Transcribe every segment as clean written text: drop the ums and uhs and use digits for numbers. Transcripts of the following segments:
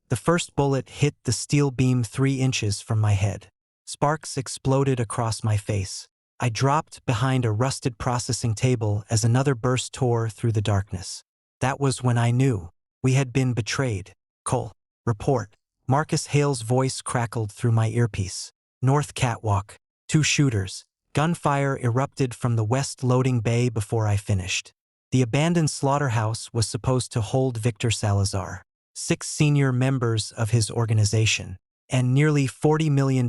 The first bullet hit the steel beam 3 inches from my head. Sparks exploded across my face. I dropped behind a rusted processing table as another burst tore through the darkness. That was when I knew we had been betrayed. Cole, report. Marcus Hale's voice crackled through my earpiece. North catwalk. 2 shooters. Gunfire erupted from the west loading bay before I finished. The abandoned slaughterhouse was supposed to hold Victor Salazar, 6 senior members of his organization, and nearly $40 million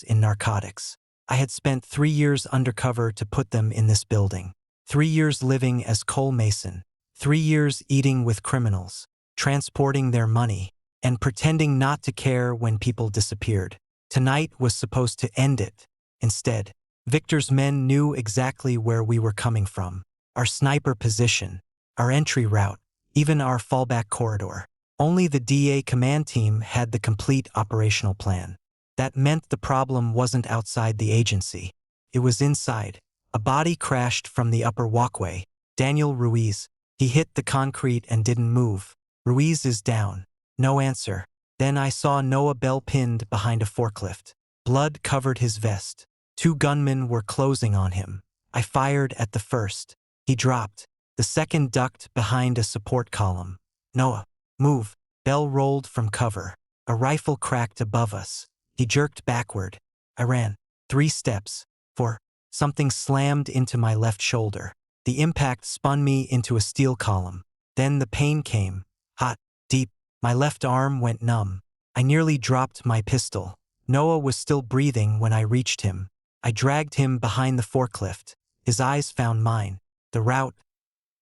in narcotics. I had spent 3 years undercover to put them in this building. 3 years living as Cole Mason. 3 years eating with criminals, transporting their money, and pretending not to care when people disappeared. Tonight was supposed to end it. Instead, Victor's men knew exactly where we were coming from. Our sniper position, our entry route, even our fallback corridor. Only the DA command team had the complete operational plan. That meant the problem wasn't outside the agency. It was inside. A body crashed from the upper walkway. Daniel Ruiz. He hit the concrete and didn't move. Ruiz is down. No answer. Then I saw Noah Bell pinned behind a forklift. Blood covered his vest. 2 gunmen were closing on him. I fired at the first. He dropped. The second ducked behind a support column. Noah, move. Bell rolled from cover. A rifle cracked above us. He jerked backward. I ran. 3 steps. 4. Something slammed into my left shoulder. The impact spun me into a steel column. Then the pain came. Hot, deep. My left arm went numb. I nearly dropped my pistol. Noah was still breathing when I reached him. I dragged him behind the forklift. His eyes found mine. The route.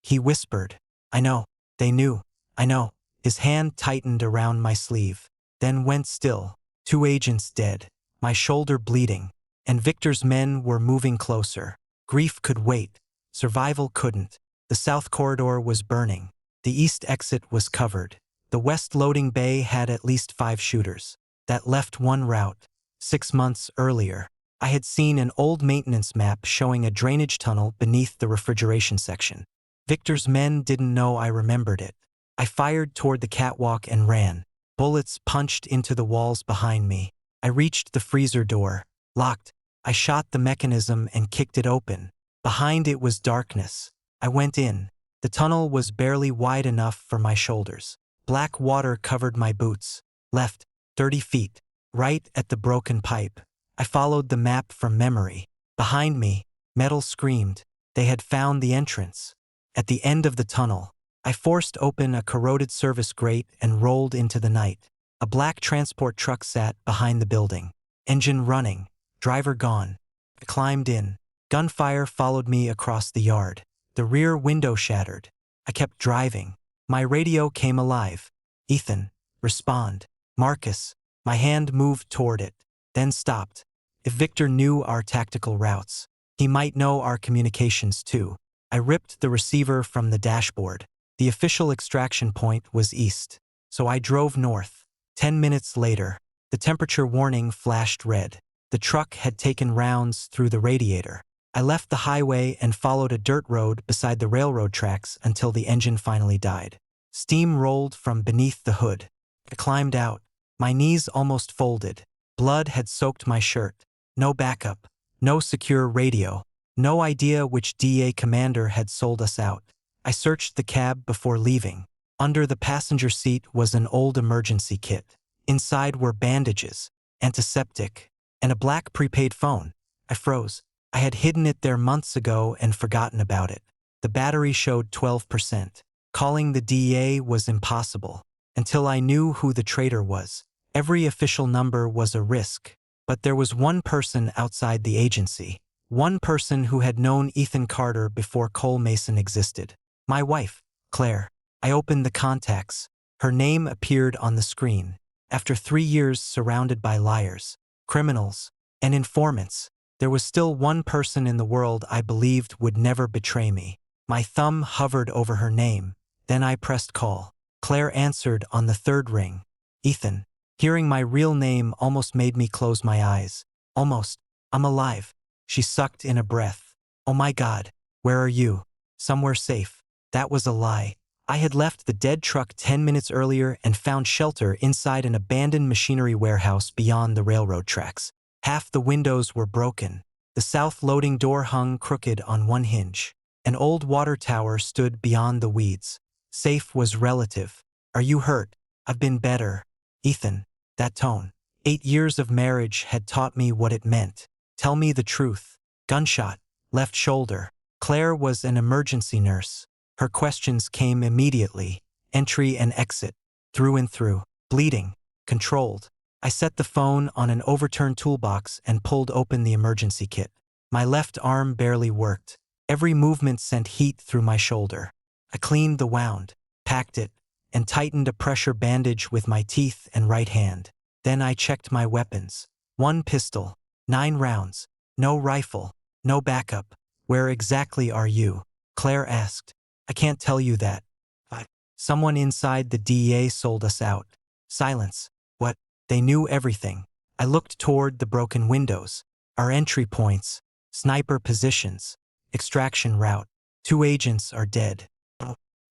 He whispered. I know. They knew. I know. His hand tightened around my sleeve. Then went still. 2 agents dead. My shoulder bleeding. And Victor's men were moving closer. Grief could wait. Survival couldn't. The south corridor was burning. The east exit was covered. The west loading bay had at least 5 shooters. That left one route. 6 months earlier, I had seen an old maintenance map showing a drainage tunnel beneath the refrigeration section. Victor's men didn't know I remembered it. I fired toward the catwalk and ran. Bullets punched into the walls behind me. I reached the freezer door. Locked. I shot the mechanism and kicked it open. Behind it was darkness. I went in. The tunnel was barely wide enough for my shoulders. Black water covered my boots. Left, 30 feet. Right at the broken pipe. I followed the map from memory. Behind me, metal screamed. They had found the entrance. At the end of the tunnel, I forced open a corroded service grate and rolled into the night. A black transport truck sat behind the building. Engine running. Driver gone. I climbed in. Gunfire followed me across the yard. The rear window shattered. I kept driving. My radio came alive. Ethan, respond. Marcus. My hand moved toward it, then stopped. If Victor knew our tactical routes, he might know our communications too. I ripped the receiver from the dashboard. The official extraction point was east, so I drove north. 10 minutes later, the temperature warning flashed red. The truck had taken rounds through the radiator. I left the highway and followed a dirt road beside the railroad tracks until the engine finally died. Steam rolled from beneath the hood. I climbed out. My knees almost folded. Blood had soaked my shirt. No backup. No secure radio. No idea which DA commander had sold us out. I searched the cab before leaving. Under the passenger seat was an old emergency kit. Inside were bandages, antiseptic, and a black prepaid phone. I froze. I had hidden it there months ago and forgotten about it. The battery showed 12%. Calling the DA was impossible. Until I knew who the traitor was. Every official number was a risk. But there was one person outside the agency. One person who had known Ethan Carter before Cole Mason existed. My wife, Claire. I opened the contacts. Her name appeared on the screen. After 3 years surrounded by liars, criminals, and informants, there was still one person in the world I believed would never betray me. My thumb hovered over her name. Then I pressed call. Claire answered on the 3rd ring. Ethan. Hearing my real name almost made me close my eyes. Almost. I'm alive. She sucked in a breath. Oh my God. Where are you? Somewhere safe. That was a lie. I had left the dead truck 10 minutes earlier and found shelter inside an abandoned machinery warehouse beyond the railroad tracks. Half the windows were broken. The south loading door hung crooked on one hinge. An old water tower stood beyond the weeds. Safe was relative. Are you hurt? I've been better. Ethan. That tone. 8 years of marriage had taught me what it meant. Tell me the truth. Gunshot. Left shoulder. Claire was an emergency nurse. Her questions came immediately. Entry and exit. Through and through. Bleeding. Controlled. I set the phone on an overturned toolbox and pulled open the emergency kit. My left arm barely worked. Every movement sent heat through my shoulder. I cleaned the wound, packed it, and tightened a pressure bandage with my teeth and right hand. Then I checked my weapons. 1 pistol, 9 rounds, no rifle, no backup. Where exactly are you? Claire asked. I can't tell you that. Someone inside the DEA sold us out. Silence. What? They knew everything. I looked toward the broken windows. Our entry points. Sniper positions. Extraction route. 2 agents are dead.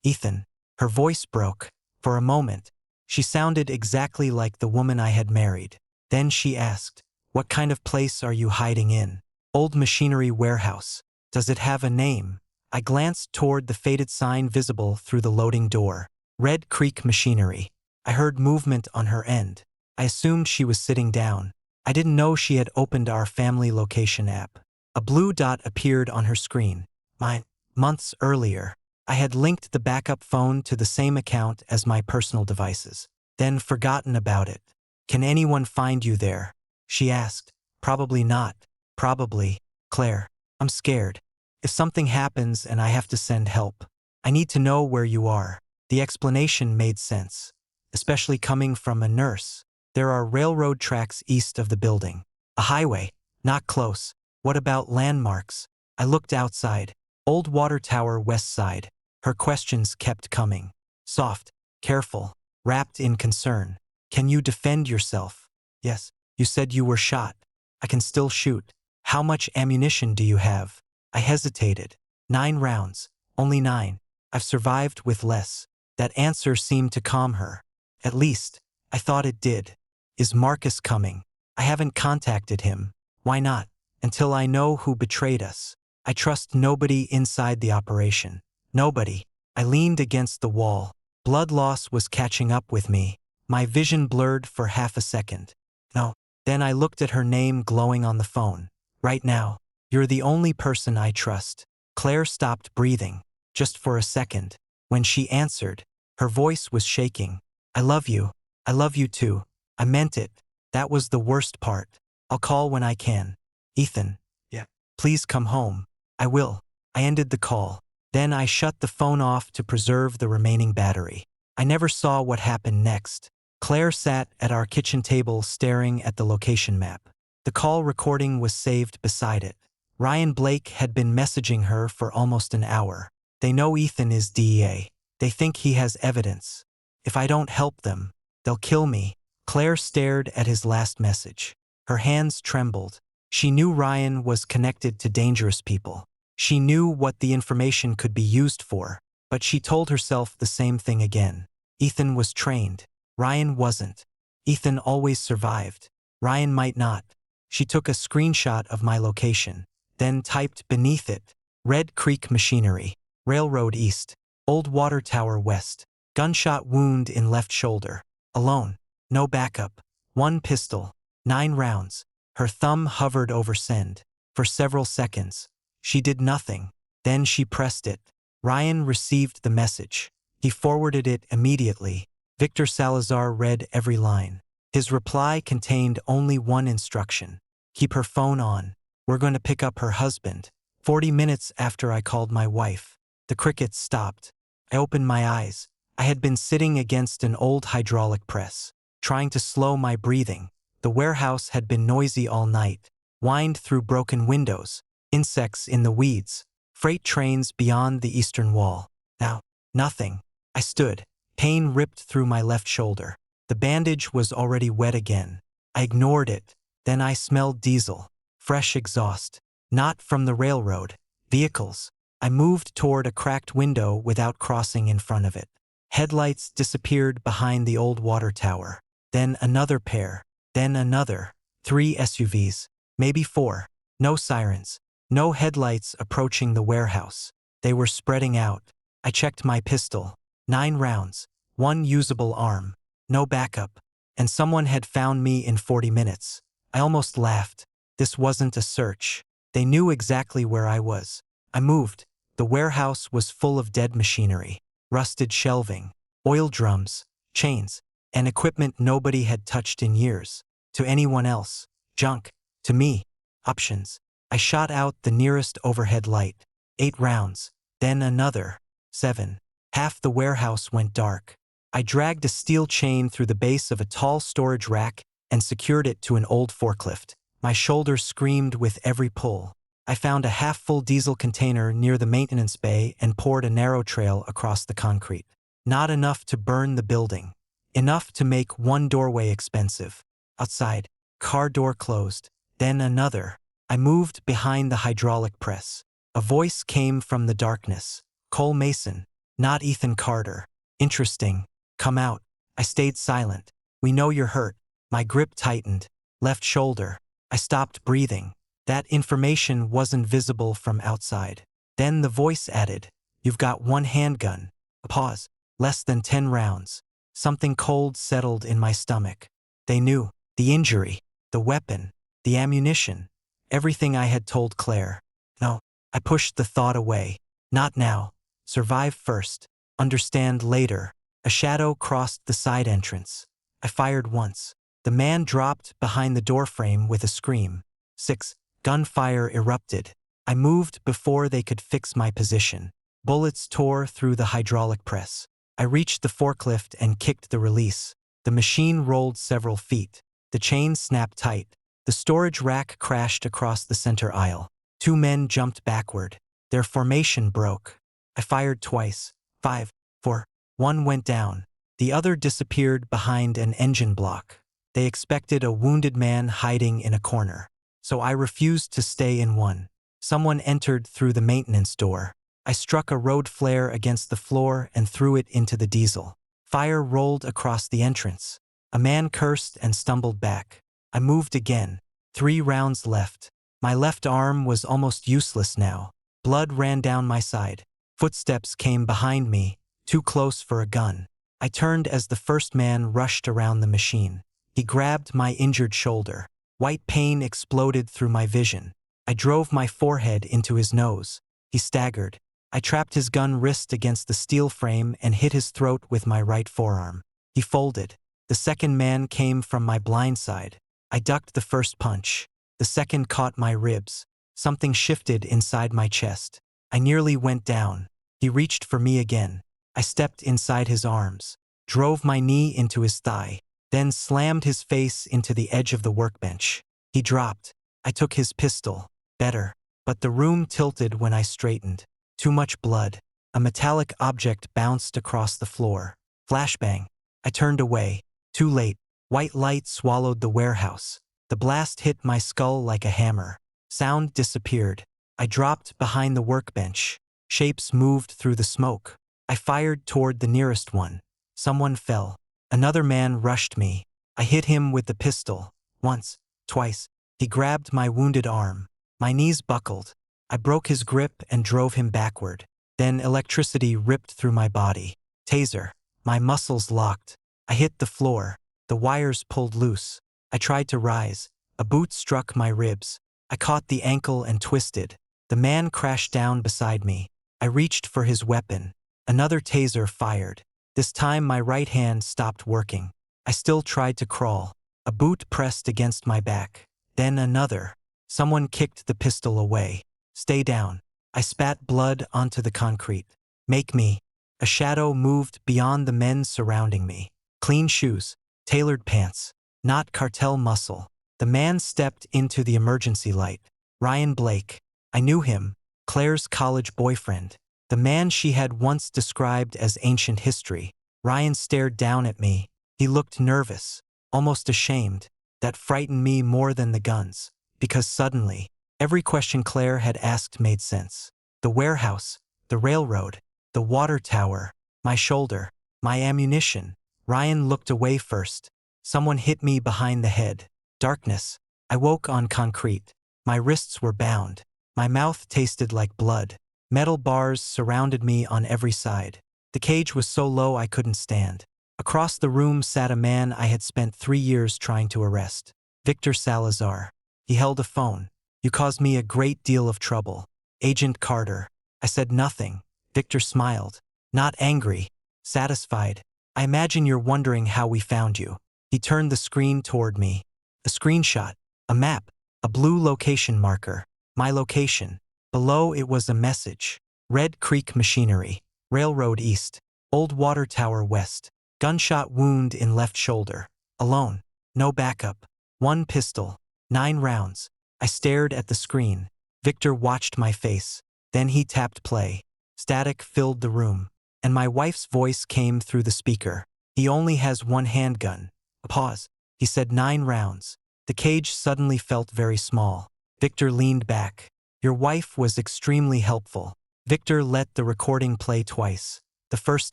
Ethan. Her voice broke. For a moment, she sounded exactly like the woman I had married. Then she asked, what kind of place are you hiding in? Old machinery warehouse. Does it have a name? I glanced toward the faded sign visible through the loading door. Red Creek Machinery. I heard movement on her end. I assumed she was sitting down. I didn't know she had opened our family location app. A blue dot appeared on her screen. Mine. Months earlier, I had linked the backup phone to the same account as my personal devices, then forgotten about it. Can anyone find you there? She asked. Probably not. Probably. Claire. I'm scared. If something happens and I have to send help, I need to know where you are. The explanation made sense, especially coming from a nurse. There are railroad tracks east of the building. A highway. Not close. What about landmarks? I looked outside. Old water tower west side. Her questions kept coming. Soft, careful, wrapped in concern. Can you defend yourself? Yes. You said you were shot. I can still shoot. How much ammunition do you have? I hesitated. 9 rounds. Only 9. I've survived with less. That answer seemed to calm her. At least, I thought it did. Is Marcus coming? I haven't contacted him. Why not? Until I know who betrayed us. I trust nobody inside the operation. Nobody. I leaned against the wall. Blood loss was catching up with me. My vision blurred for half a second. No. Then I looked at her name glowing on the phone. Right now. You're the only person I trust. Claire stopped breathing. Just for a second. When she answered, her voice was shaking. I love you. I love you too. I meant it. That was the worst part. I'll call when I can. Ethan. Yeah. Please come home. I will. I ended the call. Then I shut the phone off to preserve the remaining battery. I never saw what happened next. Claire sat at our kitchen table staring at the location map. The call recording was saved beside it. Ryan Blake had been messaging her for almost an hour. They know Ethan is DEA. They think he has evidence. If I don't help them, they'll kill me. Claire stared at his last message. Her hands trembled. She knew Ryan was connected to dangerous people. She knew what the information could be used for, but she told herself the same thing again. Ethan was trained. Ryan wasn't. Ethan always survived. Ryan might not. She took a screenshot of my location, then typed beneath it, Red Creek Machinery, Railroad East, Old Water Tower West, gunshot wound in left shoulder, alone, no backup, 1 pistol, 9 rounds. Her thumb hovered over send. For several seconds. She did nothing. Then she pressed it. Ryan received the message. He forwarded it immediately. Victor Salazar read every line. His reply contained only one instruction. Keep her phone on. We're going to pick up her husband. 40 minutes after I called my wife. The crickets stopped. I opened my eyes. I had been sitting against an old hydraulic press, trying to slow my breathing. The warehouse had been noisy all night. Whined through broken windows. Insects in the weeds. Freight trains beyond the eastern wall. Now, nothing. I stood. Pain ripped through my left shoulder. The bandage was already wet again. I ignored it. Then I smelled diesel. Fresh exhaust. Not from the railroad. Vehicles. I moved toward a cracked window without crossing in front of it. Headlights disappeared behind the old water tower. Then another pair. Then another. 3 SUVs. Maybe 4. No sirens. No headlights approaching the warehouse. They were spreading out. I checked my pistol. 9 rounds. 1 usable arm. No backup. And someone had found me in 40 minutes. I almost laughed. This wasn't a search. They knew exactly where I was. I moved. The warehouse was full of dead machinery, rusted shelving, oil drums, chains, and equipment nobody had touched in years. To anyone else, junk. To me, options. I shot out the nearest overhead light. 8 rounds. Then another. 7. Half the warehouse went dark. I dragged a steel chain through the base of a tall storage rack and secured it to an old forklift. My shoulders screamed with every pull. I found a half-full diesel container near the maintenance bay and poured a narrow trail across the concrete. Not enough to burn the building. Enough to make one doorway expensive. Outside, car door closed. Then another. I moved behind the hydraulic press. A voice came from the darkness. Cole Mason, not Ethan Carter. Interesting. Come out. I stayed silent. We know you're hurt. My grip tightened. Left shoulder. I stopped breathing. That information wasn't visible from outside. Then the voice added, "You've got 1 handgun." A pause. Less than 10 rounds. Something cold settled in my stomach. They knew. The injury. The weapon. The ammunition. Everything I had told Claire. No. I pushed the thought away. Not now. Survive first. Understand later. A shadow crossed the side entrance. I fired once. The man dropped behind the doorframe with a scream. 6. Gunfire erupted. I moved before they could fix my position. Bullets tore through the hydraulic press. I reached the forklift and kicked the release. The machine rolled several feet. The chain snapped tight. The storage rack crashed across the center aisle. 2 men jumped backward. Their formation broke. I fired twice. 5, 4. 1 went down. The other disappeared behind an engine block. They expected a wounded man hiding in a corner. So I refused to stay in one. Someone entered through the maintenance door. I struck a road flare against the floor and threw it into the diesel. Fire rolled across the entrance. A man cursed and stumbled back. I moved again. 3 rounds left. My left arm was almost useless now. Blood ran down my side. Footsteps came behind me, too close for a gun. I turned as the first man rushed around the machine. He grabbed my injured shoulder. White pain exploded through my vision. I drove my forehead into his nose. He staggered. I trapped his gun wrist against the steel frame and hit his throat with my right forearm. He folded. The second man came from my blind side. I ducked the first punch. The second caught my ribs. Something shifted inside my chest. I nearly went down. He reached for me again. I stepped inside his arms, drove my knee into his thigh, then slammed his face into the edge of the workbench. He dropped. I took his pistol. Better. But the room tilted when I straightened. Too much blood. A metallic object bounced across the floor. Flashbang. I turned away. Too late. White light swallowed the warehouse. The blast hit my skull like a hammer. Sound disappeared. I dropped behind the workbench. Shapes moved through the smoke. I fired toward the nearest one. Someone fell. Another man rushed me. I hit him with the pistol. Once, twice. He grabbed my wounded arm. My knees buckled. I broke his grip and drove him backward. Then electricity ripped through my body. Taser. My muscles locked. I hit the floor. The wires pulled loose. I tried to rise. A boot struck my ribs. I caught the ankle and twisted. The man crashed down beside me. I reached for his weapon. Another taser fired. This time my right hand stopped working. I still tried to crawl. A boot pressed against my back. Then another. Someone kicked the pistol away. Stay down. I spat blood onto the concrete. Make me. A shadow moved beyond the men surrounding me. Clean shoes. Tailored pants. Not cartel muscle. The man stepped into the emergency light. Ryan Blake. I knew him. Claire's college boyfriend. The man she had once described as ancient history. Ryan stared down at me. He looked nervous, almost ashamed. That frightened me more than the guns, because suddenly, every question Claire had asked made sense. The warehouse, the railroad, the water tower, my shoulder, my ammunition. Ryan looked away first. Someone hit me behind the head. Darkness. I woke on concrete. My wrists were bound. My mouth tasted like blood. Metal bars surrounded me on every side. The cage was so low I couldn't stand. Across the room sat a man I had spent 3 years trying to arrest. Victor Salazar. He held a phone. You caused me a great deal of trouble. Agent Carter. I said nothing. Victor smiled. Not angry. Satisfied. I imagine you're wondering how we found you. He turned the screen toward me. A screenshot. A map. A blue location marker. My location. Below it was a message. Red Creek Machinery. Railroad East. Old Water Tower West. Gunshot wound in left shoulder. Alone. No backup. 1 pistol. 9 rounds. I stared at the screen. Victor watched my face. Then he tapped play. Static filled the room. And my wife's voice came through the speaker. He only has 1 handgun. A pause. He said 9 rounds. The cage suddenly felt very small. Victor leaned back. Your wife was extremely helpful. Victor let the recording play twice. The first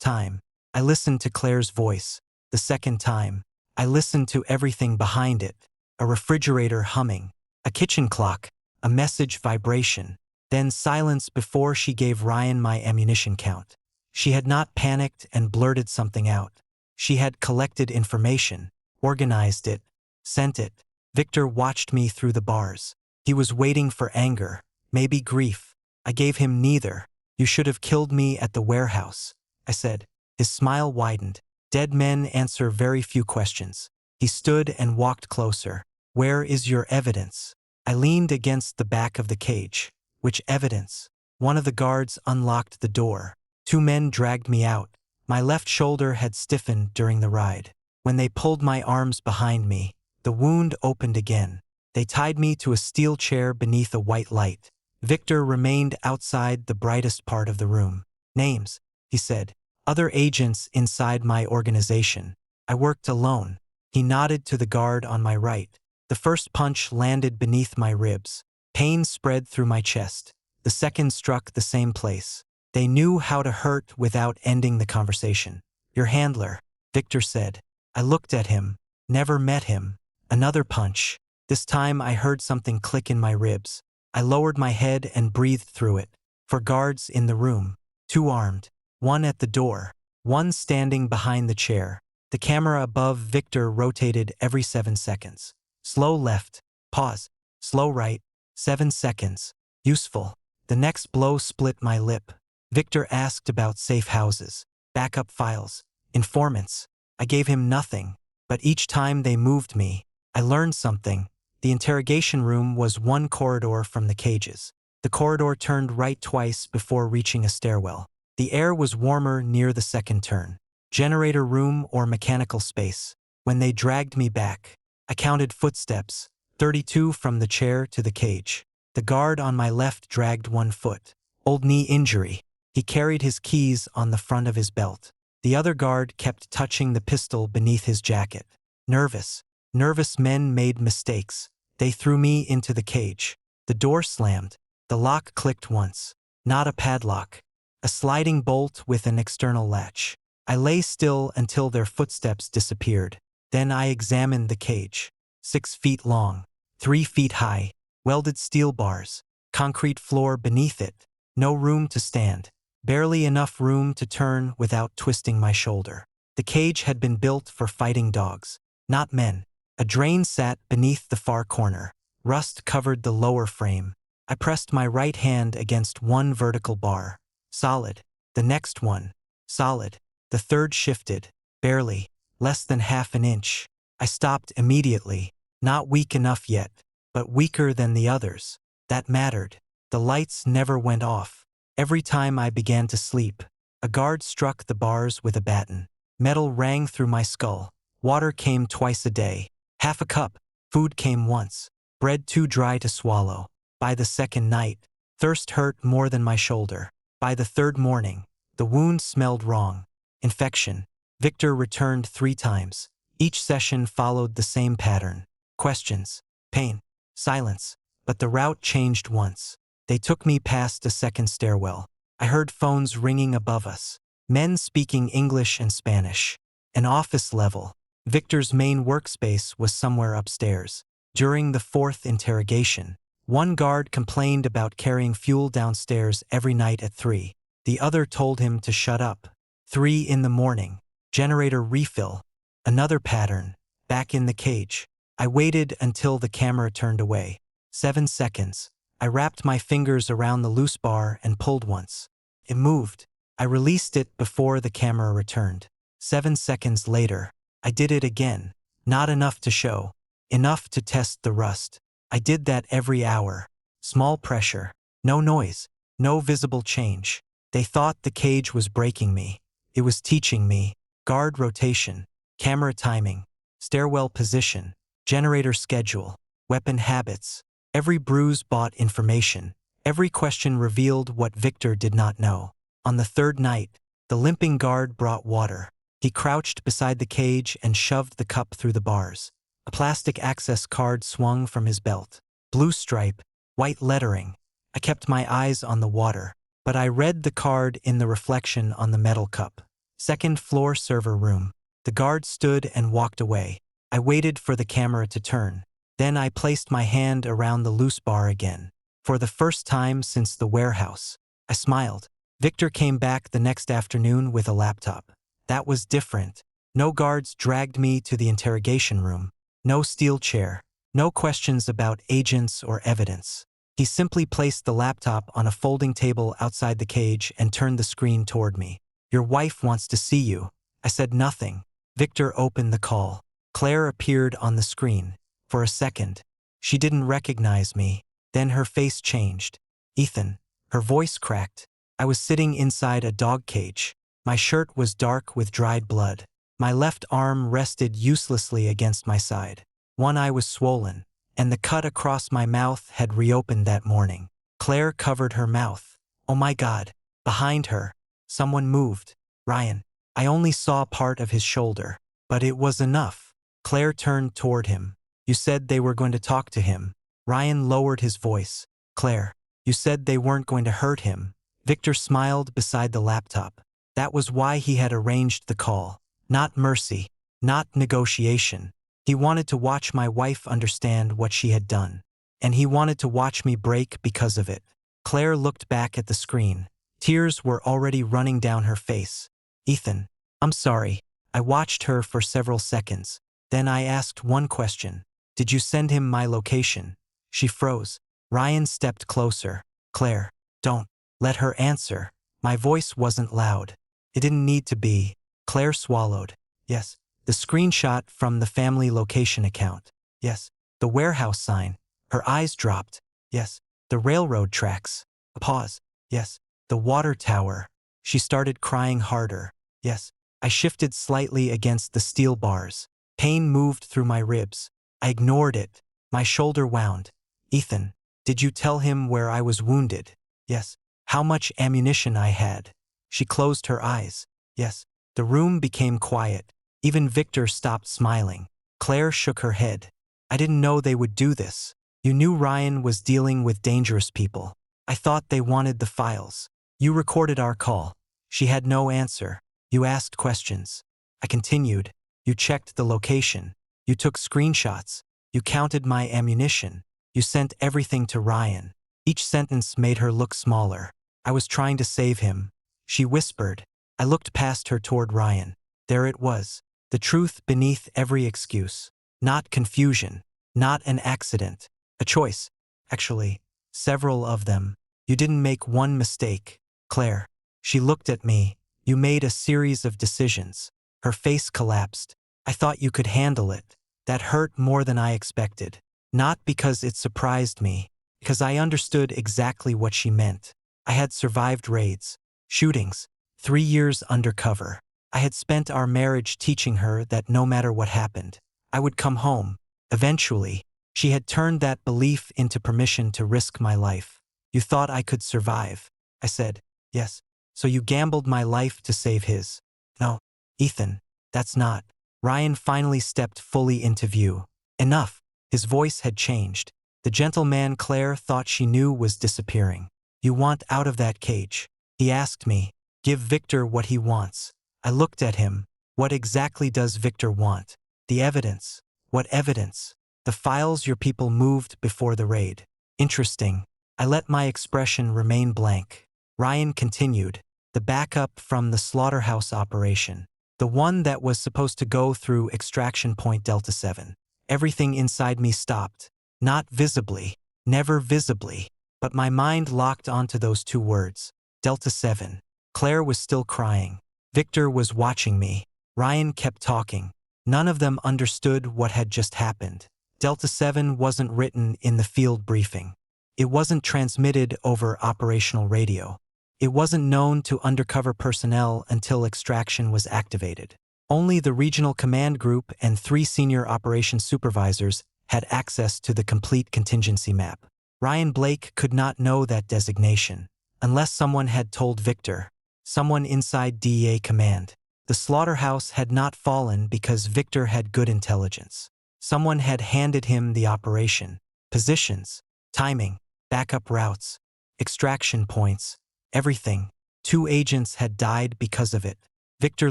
time, I listened to Claire's voice. The second time, I listened to everything behind it. A refrigerator humming. A kitchen clock. A message vibration. Then silence before she gave Ryan my ammunition count. She had not panicked and blurted something out. She had collected information, organized it, sent it. Victor watched me through the bars. He was waiting for anger, maybe grief. I gave him neither. You should have killed me at the warehouse, I said. His smile widened. Dead men answer very few questions. He stood and walked closer. Where is your evidence? I leaned against the back of the cage. Which evidence? One of the guards unlocked the door. 2 men dragged me out. My left shoulder had stiffened during the ride. When they pulled my arms behind me, the wound opened again. They tied me to a steel chair beneath a white light. Victor remained outside the brightest part of the room. Names, he said. Other agents inside my organization. I worked alone. He nodded to the guard on my right. The first punch landed beneath my ribs. Pain spread through my chest. The second struck the same place. They knew how to hurt without ending the conversation. Your handler, Victor said. I looked at him. Never met him. Another punch. This time I heard something click in my ribs. I lowered my head and breathed through it. 4 guards in the room. 2 armed. 1 at the door. 1 standing behind the chair. The camera above Victor rotated every 7 seconds. Slow left. Pause. Slow right. 7 seconds. Useful. The next blow split my lip. Victor asked about safe houses, backup files, informants. I gave him nothing, but each time they moved me, I learned something. The interrogation room was 1 corridor from the cages. The corridor turned right twice before reaching a stairwell. The air was warmer near the second turn. Generator room or mechanical space. When they dragged me back, I counted footsteps, 32 from the chair to the cage. The guard on my left dragged 1 foot. Old knee injury. He carried his keys on the front of his belt. The other guard kept touching the pistol beneath his jacket. Nervous. Nervous men made mistakes. They threw me into the cage. The door slammed. The lock clicked once. Not a padlock. A sliding bolt with an external latch. I lay still until their footsteps disappeared. Then I examined the cage. 6 feet long. 3 feet high. Welded steel bars. Concrete floor beneath it. No room to stand. Barely enough room to turn without twisting my shoulder. The cage had been built for fighting dogs, not men. A drain sat beneath the far corner. Rust covered the lower frame. I pressed my right hand against 1 vertical bar. Solid. The next one. Solid. The third shifted. Barely. Less than half an inch. I stopped immediately. Not weak enough yet, but weaker than the others. That mattered. The lights never went off. Every time I began to sleep, a guard struck the bars with a baton. Metal rang through my skull. Water came twice a day. Half a cup. Food came once. Bread too dry to swallow. By the second night, thirst hurt more than my shoulder. By the third morning, the wound smelled wrong. Infection. Victor returned 3 times. Each session followed the same pattern. Questions. Pain. Silence. But the route changed once. They took me past a second stairwell. I heard phones ringing above us. Men speaking English and Spanish. An office level. Victor's main workspace was somewhere upstairs. During the fourth interrogation, one guard complained about carrying fuel downstairs every night at 3. The other told him to shut up. 3 in the morning. Generator refill. Another pattern. Back in the cage. I waited until the camera turned away. 7 seconds. I wrapped my fingers around the loose bar and pulled once. It moved. I released it before the camera returned. 7 seconds later, I did it again. Not enough to show. Enough to test the rust. I did that every hour. Small pressure. No noise. No visible change. They thought the cage was breaking me. It was teaching me. Guard rotation. Camera timing. Stairwell position. Generator schedule. Weapon habits. Every bruise bought information. Every question revealed what Victor did not know. On the third night, the limping guard brought water. He crouched beside the cage and shoved the cup through the bars. A plastic access card swung from his belt. Blue stripe, white lettering. I kept my eyes on the water, but I read the card in the reflection on the metal cup. Second floor server room. The guard stood and walked away. I waited for the camera to turn. Then I placed my hand around the loose bar again. For the first time since the warehouse, I smiled. Victor came back the next afternoon with a laptop. That was different. No guards dragged me to the interrogation room. No steel chair. No questions about agents or evidence. He simply placed the laptop on a folding table outside the cage and turned the screen toward me. "Your wife wants to see you." I said nothing. Victor opened the call. Claire appeared on the screen. For a second, she didn't recognize me. Then her face changed. "Ethan." Her voice cracked. I was sitting inside a dog cage. My shirt was dark with dried blood. My left arm rested uselessly against my side. One eye was swollen, and the cut across my mouth had reopened that morning. Claire covered her mouth. Oh my God. Behind her, someone moved. Ryan. I only saw part of his shoulder, but it was enough. Claire turned toward him. "You said they were going to talk to him." Ryan lowered his voice. "Claire, you said they weren't going to hurt him." Victor smiled beside the laptop. That was why he had arranged the call. Not mercy. Not negotiation. He wanted to watch my wife understand what she had done. And he wanted to watch me break because of it. Claire looked back at the screen. Tears were already running down her face. "Ethan, I'm sorry." I watched her for several seconds. Then I asked one question. "Did you send him my location?" She froze. Ryan stepped closer. "Claire, don't let her answer." My voice wasn't loud. It didn't need to be. Claire swallowed. "Yes." The screenshot from the family location account. "Yes." The warehouse sign. Her eyes dropped. "Yes." The railroad tracks. A pause. "Yes." The water tower. She started crying harder. "Yes." I shifted slightly against the steel bars. Pain moved through my ribs. I ignored it. My shoulder wound. "Ethan, did you tell him where I was wounded?" "Yes." "How much ammunition I had?" She closed her eyes. "Yes." The room became quiet. Even Victor stopped smiling. Claire shook her head. "I didn't know they would do this. You knew Ryan was dealing with dangerous people. I thought they wanted the files. You recorded our call." She had no answer. "You asked questions." I continued. "You checked the location. You took screenshots. You counted my ammunition. You sent everything to Ryan." Each sentence made her look smaller. "I was trying to save him," she whispered. I looked past her toward Ryan. There it was. The truth beneath every excuse. Not confusion. Not an accident. A choice. Actually, several of them. "You didn't make one mistake, Claire." She looked at me. "You made a series of decisions." Her face collapsed. "I thought you could handle it." That hurt more than I expected. Not because it surprised me, because I understood exactly what she meant. I had survived raids, shootings, 3 years undercover. I had spent our marriage teaching her that no matter what happened, I would come home. Eventually, she had turned that belief into permission to risk my life. "You thought I could survive." I said, "Yes." "So you gambled my life to save his." "No, Ethan, that's not." Ryan finally stepped fully into view. "Enough." His voice had changed. The gentleman Claire thought she knew was disappearing. You want out of that cage? He asked me. Give Victor what he wants. I looked at him. What exactly does Victor want? The evidence. What evidence? The files your people moved before the raid. Interesting. I let my expression remain blank. Ryan continued. The backup from the slaughterhouse operation. The one that was supposed to go through extraction point Delta 7. Everything inside me stopped. Not visibly. Never visibly. But my mind locked onto those two words. Delta 7. Claire was still crying. Victor was watching me. Ryan kept talking. None of them understood what had just happened. Delta 7 wasn't written in the field briefing. It wasn't transmitted over operational radio. It wasn't known to undercover personnel until extraction was activated. Only the regional command group and 3 senior operations supervisors had access to the complete contingency map. Ryan Blake could not know that designation, unless someone had told Victor, someone inside DEA command. The slaughterhouse had not fallen because Victor had good intelligence. Someone had handed him the operation, positions, timing, backup routes, extraction points, everything. 2 agents had died because of it. Victor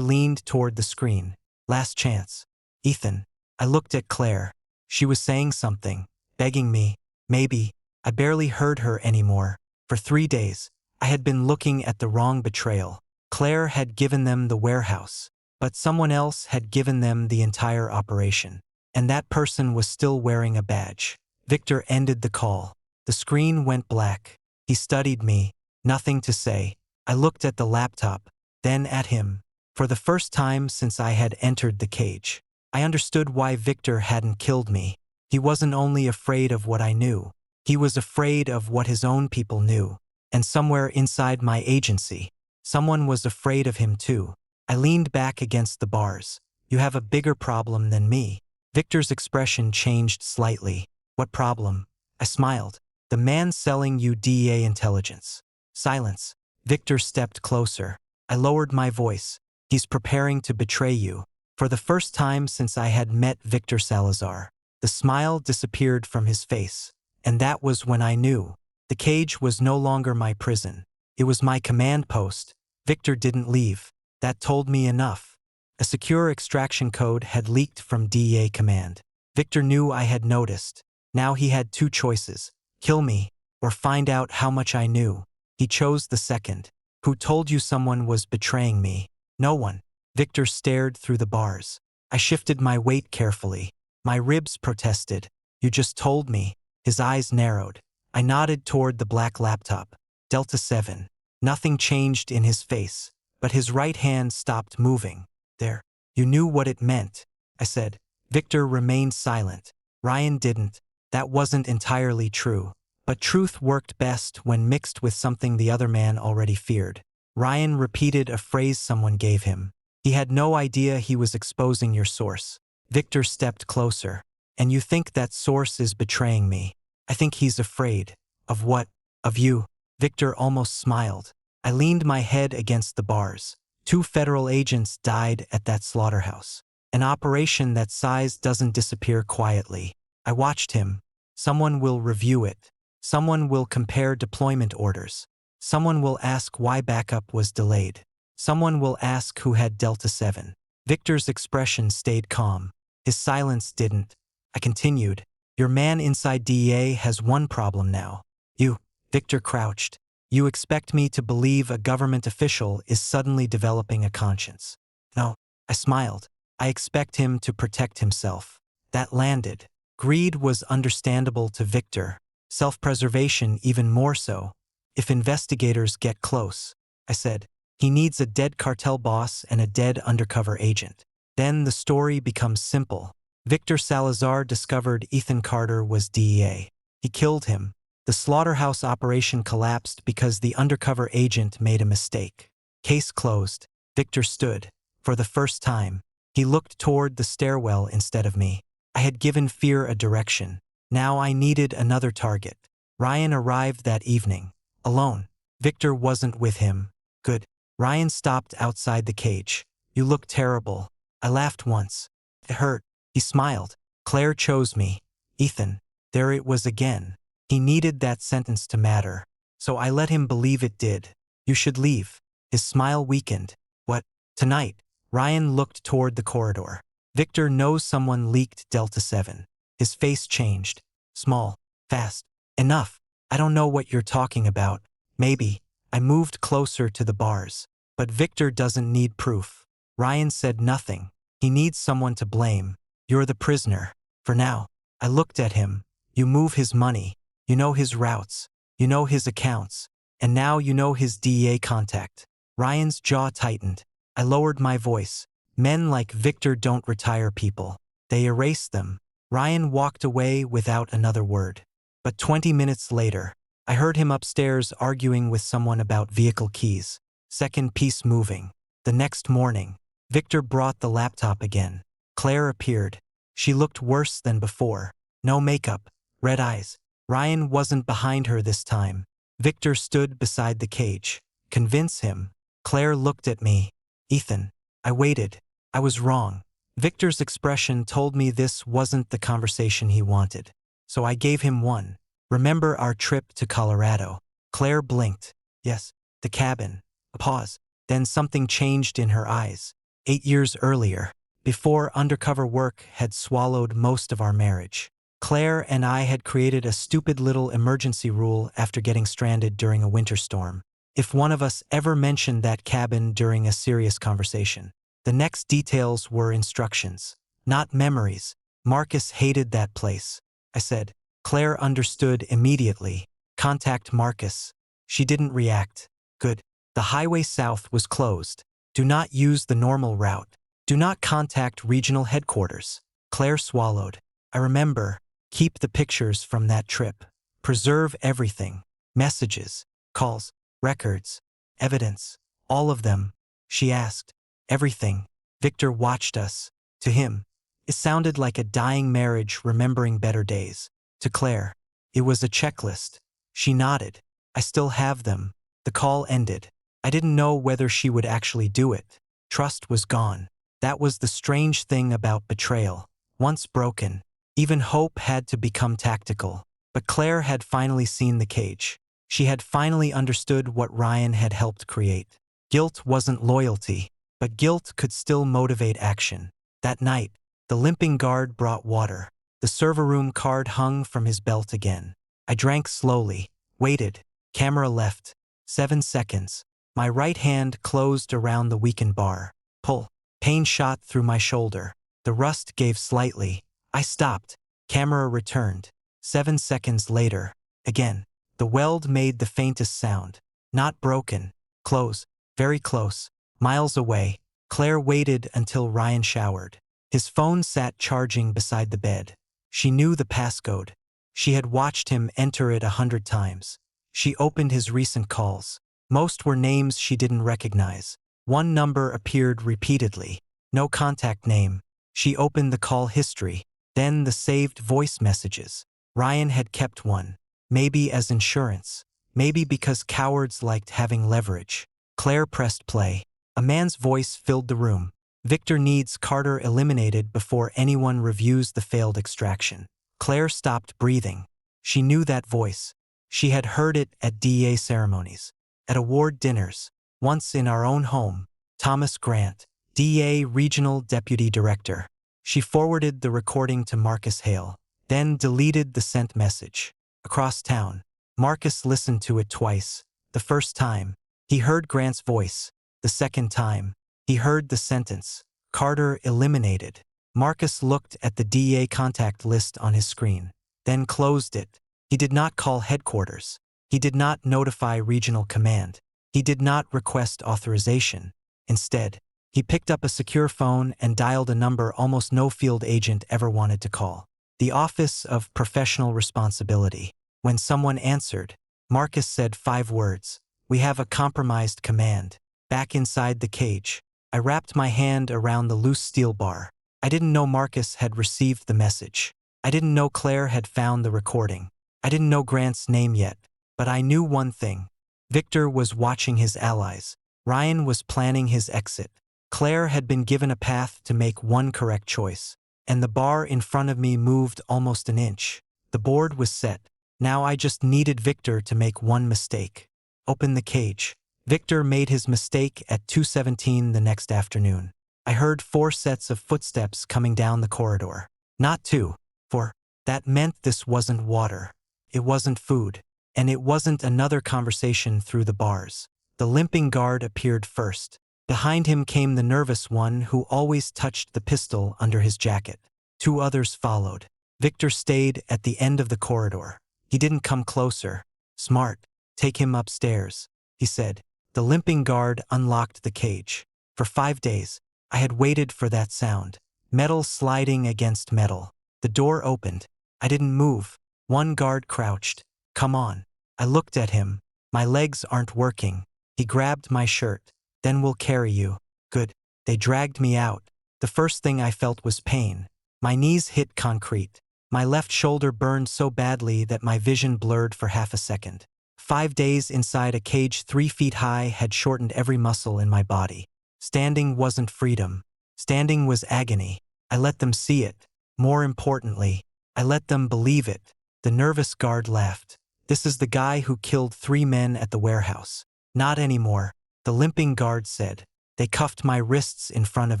leaned toward the screen. Last chance. Ethan. I looked at Claire. She was saying something, begging me. Maybe. I barely heard her anymore. For 3 days, I had been looking at the wrong betrayal. Claire had given them the warehouse, but someone else had given them the entire operation. And that person was still wearing a badge. Victor ended the call. The screen went black. He studied me. Nothing to say. I looked at the laptop, then at him. For the first time since I had entered the cage, I understood why Victor hadn't killed me. He wasn't only afraid of what I knew. He was afraid of what his own people knew. And somewhere inside my agency, someone was afraid of him too. I leaned back against the bars. You have a bigger problem than me. Victor's expression changed slightly. What problem? I smiled. The man selling you DEA intelligence. Silence. Victor stepped closer. I lowered my voice. He's preparing to betray you. For the first time since I had met Victor Salazar, the smile disappeared from his face. And that was when I knew. The cage was no longer my prison. It was my command post. Victor didn't leave. That told me enough. A secure extraction code had leaked from DEA command. Victor knew I had noticed. Now he had 2 choices. Kill me, or find out how much I knew. He chose the second. Who told you someone was betraying me? No one. Victor stared through the bars. I shifted my weight carefully. My ribs protested. You just told me. His eyes narrowed. I nodded toward the black laptop. Delta 7. Nothing changed in his face, but his right hand stopped moving. There. You knew what it meant, I said. Victor remained silent. Ryan didn't. That wasn't entirely true. But truth worked best when mixed with something the other man already feared. Ryan repeated a phrase someone gave him. He had no idea he was exposing your source. Victor stepped closer. And you think that source is betraying me? I think he's afraid. Of what? Of you. Victor almost smiled. I leaned my head against the bars. 2 federal agents died at that slaughterhouse. An operation that size doesn't disappear quietly. I watched him. Someone will review it. Someone will compare deployment orders. Someone will ask why backup was delayed. Someone will ask who had Delta 7. Victor's expression stayed calm. His silence didn't. I continued. Your man inside DEA has one problem now. You. Victor crouched. You expect me to believe a government official is suddenly developing a conscience. No. I smiled. I expect him to protect himself. That landed. Greed was understandable to Victor. Self-preservation even more so. If investigators get close, I said, he needs a dead cartel boss and a dead undercover agent. Then the story becomes simple. Victor Salazar discovered Ethan Carter was DEA. He killed him. The slaughterhouse operation collapsed because the undercover agent made a mistake. Case closed. Victor stood. For the first time, he looked toward the stairwell instead of me. I had given fear a direction. Now I needed another target. Ryan arrived that evening. Alone. Victor wasn't with him. Good. Ryan stopped outside the cage. You look terrible. I laughed once. It hurt. He smiled. Claire chose me. Ethan. There it was again. He needed that sentence to matter. So I let him believe it did. You should leave. His smile weakened. What? Tonight. Ryan looked toward the corridor. Victor knows someone leaked Delta 7. His face changed. Small. Fast. Enough. I don't know what you're talking about. Maybe. I moved closer to the bars. But Victor doesn't need proof. Ryan said nothing. He needs someone to blame. You're the prisoner. For now. I looked at him. You move his money. You know his routes. You know his accounts. And now you know his DEA contact. Ryan's jaw tightened. I lowered my voice. Men like Victor don't retire people. They erase them. Ryan walked away without another word. But 20 minutes later, I heard him upstairs arguing with someone about vehicle keys. Second piece moving. The next morning, Victor brought the laptop again. Claire appeared. She looked worse than before. No makeup. Red eyes. Ryan wasn't behind her this time. Victor stood beside the cage. Convince him. Claire looked at me. Ethan. I waited. I was wrong. Victor's expression told me this wasn't the conversation he wanted. So I gave him one. Remember our trip to Colorado? Claire blinked. Yes. The cabin. A pause. Then something changed in her eyes. 8 years earlier, before undercover work had swallowed most of our marriage, Claire and I had created a stupid little emergency rule after getting stranded during a winter storm. If one of us ever mentioned that cabin during a serious conversation, the next details were instructions, not memories. Marcus hated that place. I said. Claire understood immediately. Contact Marcus. She didn't react. Good. The highway south was closed. Do not use the normal route. Do not contact regional headquarters. Claire swallowed. I remember. Keep the pictures from that trip. Preserve everything. Messages, calls, records, evidence. All of them. She asked. Everything. Victor watched us. To him, it sounded like a dying marriage remembering better days. To Claire, it was a checklist. She nodded. I still have them. The call ended. I didn't know whether she would actually do it. Trust was gone. That was the strange thing about betrayal. Once broken, even hope had to become tactical. But Claire had finally seen the cage. She had finally understood what Ryan had helped create. Guilt wasn't loyalty, but guilt could still motivate action. That night, the limping guard brought water. The server room card hung from his belt again. I drank slowly, waited. Camera left. 7 seconds. My right hand closed around the weakened bar. Pull. Pain shot through my shoulder. The rust gave slightly. I stopped. Camera returned. 7 seconds later. Again. The weld made the faintest sound. Not broken. Close. Very close. Miles away. Claire waited until Ryan showered. His phone sat charging beside the bed. She knew the passcode. She had watched him enter it 100 times. She opened his recent calls. Most were names she didn't recognize. One number appeared repeatedly. No contact name. She opened the call history. Then the saved voice messages. Ryan had kept one. Maybe as insurance. Maybe because cowards liked having leverage. Claire pressed play. A man's voice filled the room. Victor needs Carter eliminated before anyone reviews the failed extraction. Claire stopped breathing. She knew that voice. She had heard it at DEA ceremonies, at award dinners, once in our own home. Thomas Grant, DEA Regional Deputy Director. She forwarded the recording to Marcus Hale, then deleted the sent message. Across town, Marcus listened to it twice. The first time, he heard Grant's voice. The second time, he heard the sentence, Carter eliminated. Marcus looked at the DEA contact list on his screen, then closed it. He did not call headquarters. He did not notify regional command. He did not request authorization. Instead, he picked up a secure phone and dialed a number almost no field agent ever wanted to call. The Office of Professional Responsibility. When someone answered, Marcus said 5 words. We have a compromised command. Back inside the cage, I wrapped my hand around the loose steel bar. I didn't know Marcus had received the message. I didn't know Claire had found the recording. I didn't know Grant's name yet, but I knew one thing. Victor was watching his allies. Ryan was planning his exit. Claire had been given a path to make one correct choice, and the bar in front of me moved almost an inch. The board was set. Now I just needed Victor to make one mistake. Open the cage. Victor made his mistake at 2:17 the next afternoon. I heard 4 sets of footsteps coming down the corridor. Not 2, 4. That meant this wasn't water. It wasn't food. And it wasn't another conversation through the bars. The limping guard appeared first. Behind him came the nervous one who always touched the pistol under his jacket. 2 others followed. Victor stayed at the end of the corridor. He didn't come closer. Smart. Take him upstairs, he said. The limping guard unlocked the cage. For 5 days, I had waited for that sound. Metal sliding against metal. The door opened. I didn't move. One guard crouched. Come on. I looked at him. My legs aren't working. He grabbed my shirt. Then we'll carry you. Good. They dragged me out. The first thing I felt was pain. My knees hit concrete. My left shoulder burned so badly that my vision blurred for half a second. 5 days inside a cage 3 feet high had shortened every muscle in my body. Standing wasn't freedom. Standing was agony. I let them see it. More importantly, I let them believe it. The nervous guard laughed. This is the guy who killed 3 men at the warehouse. Not anymore, the limping guard said. They cuffed my wrists in front of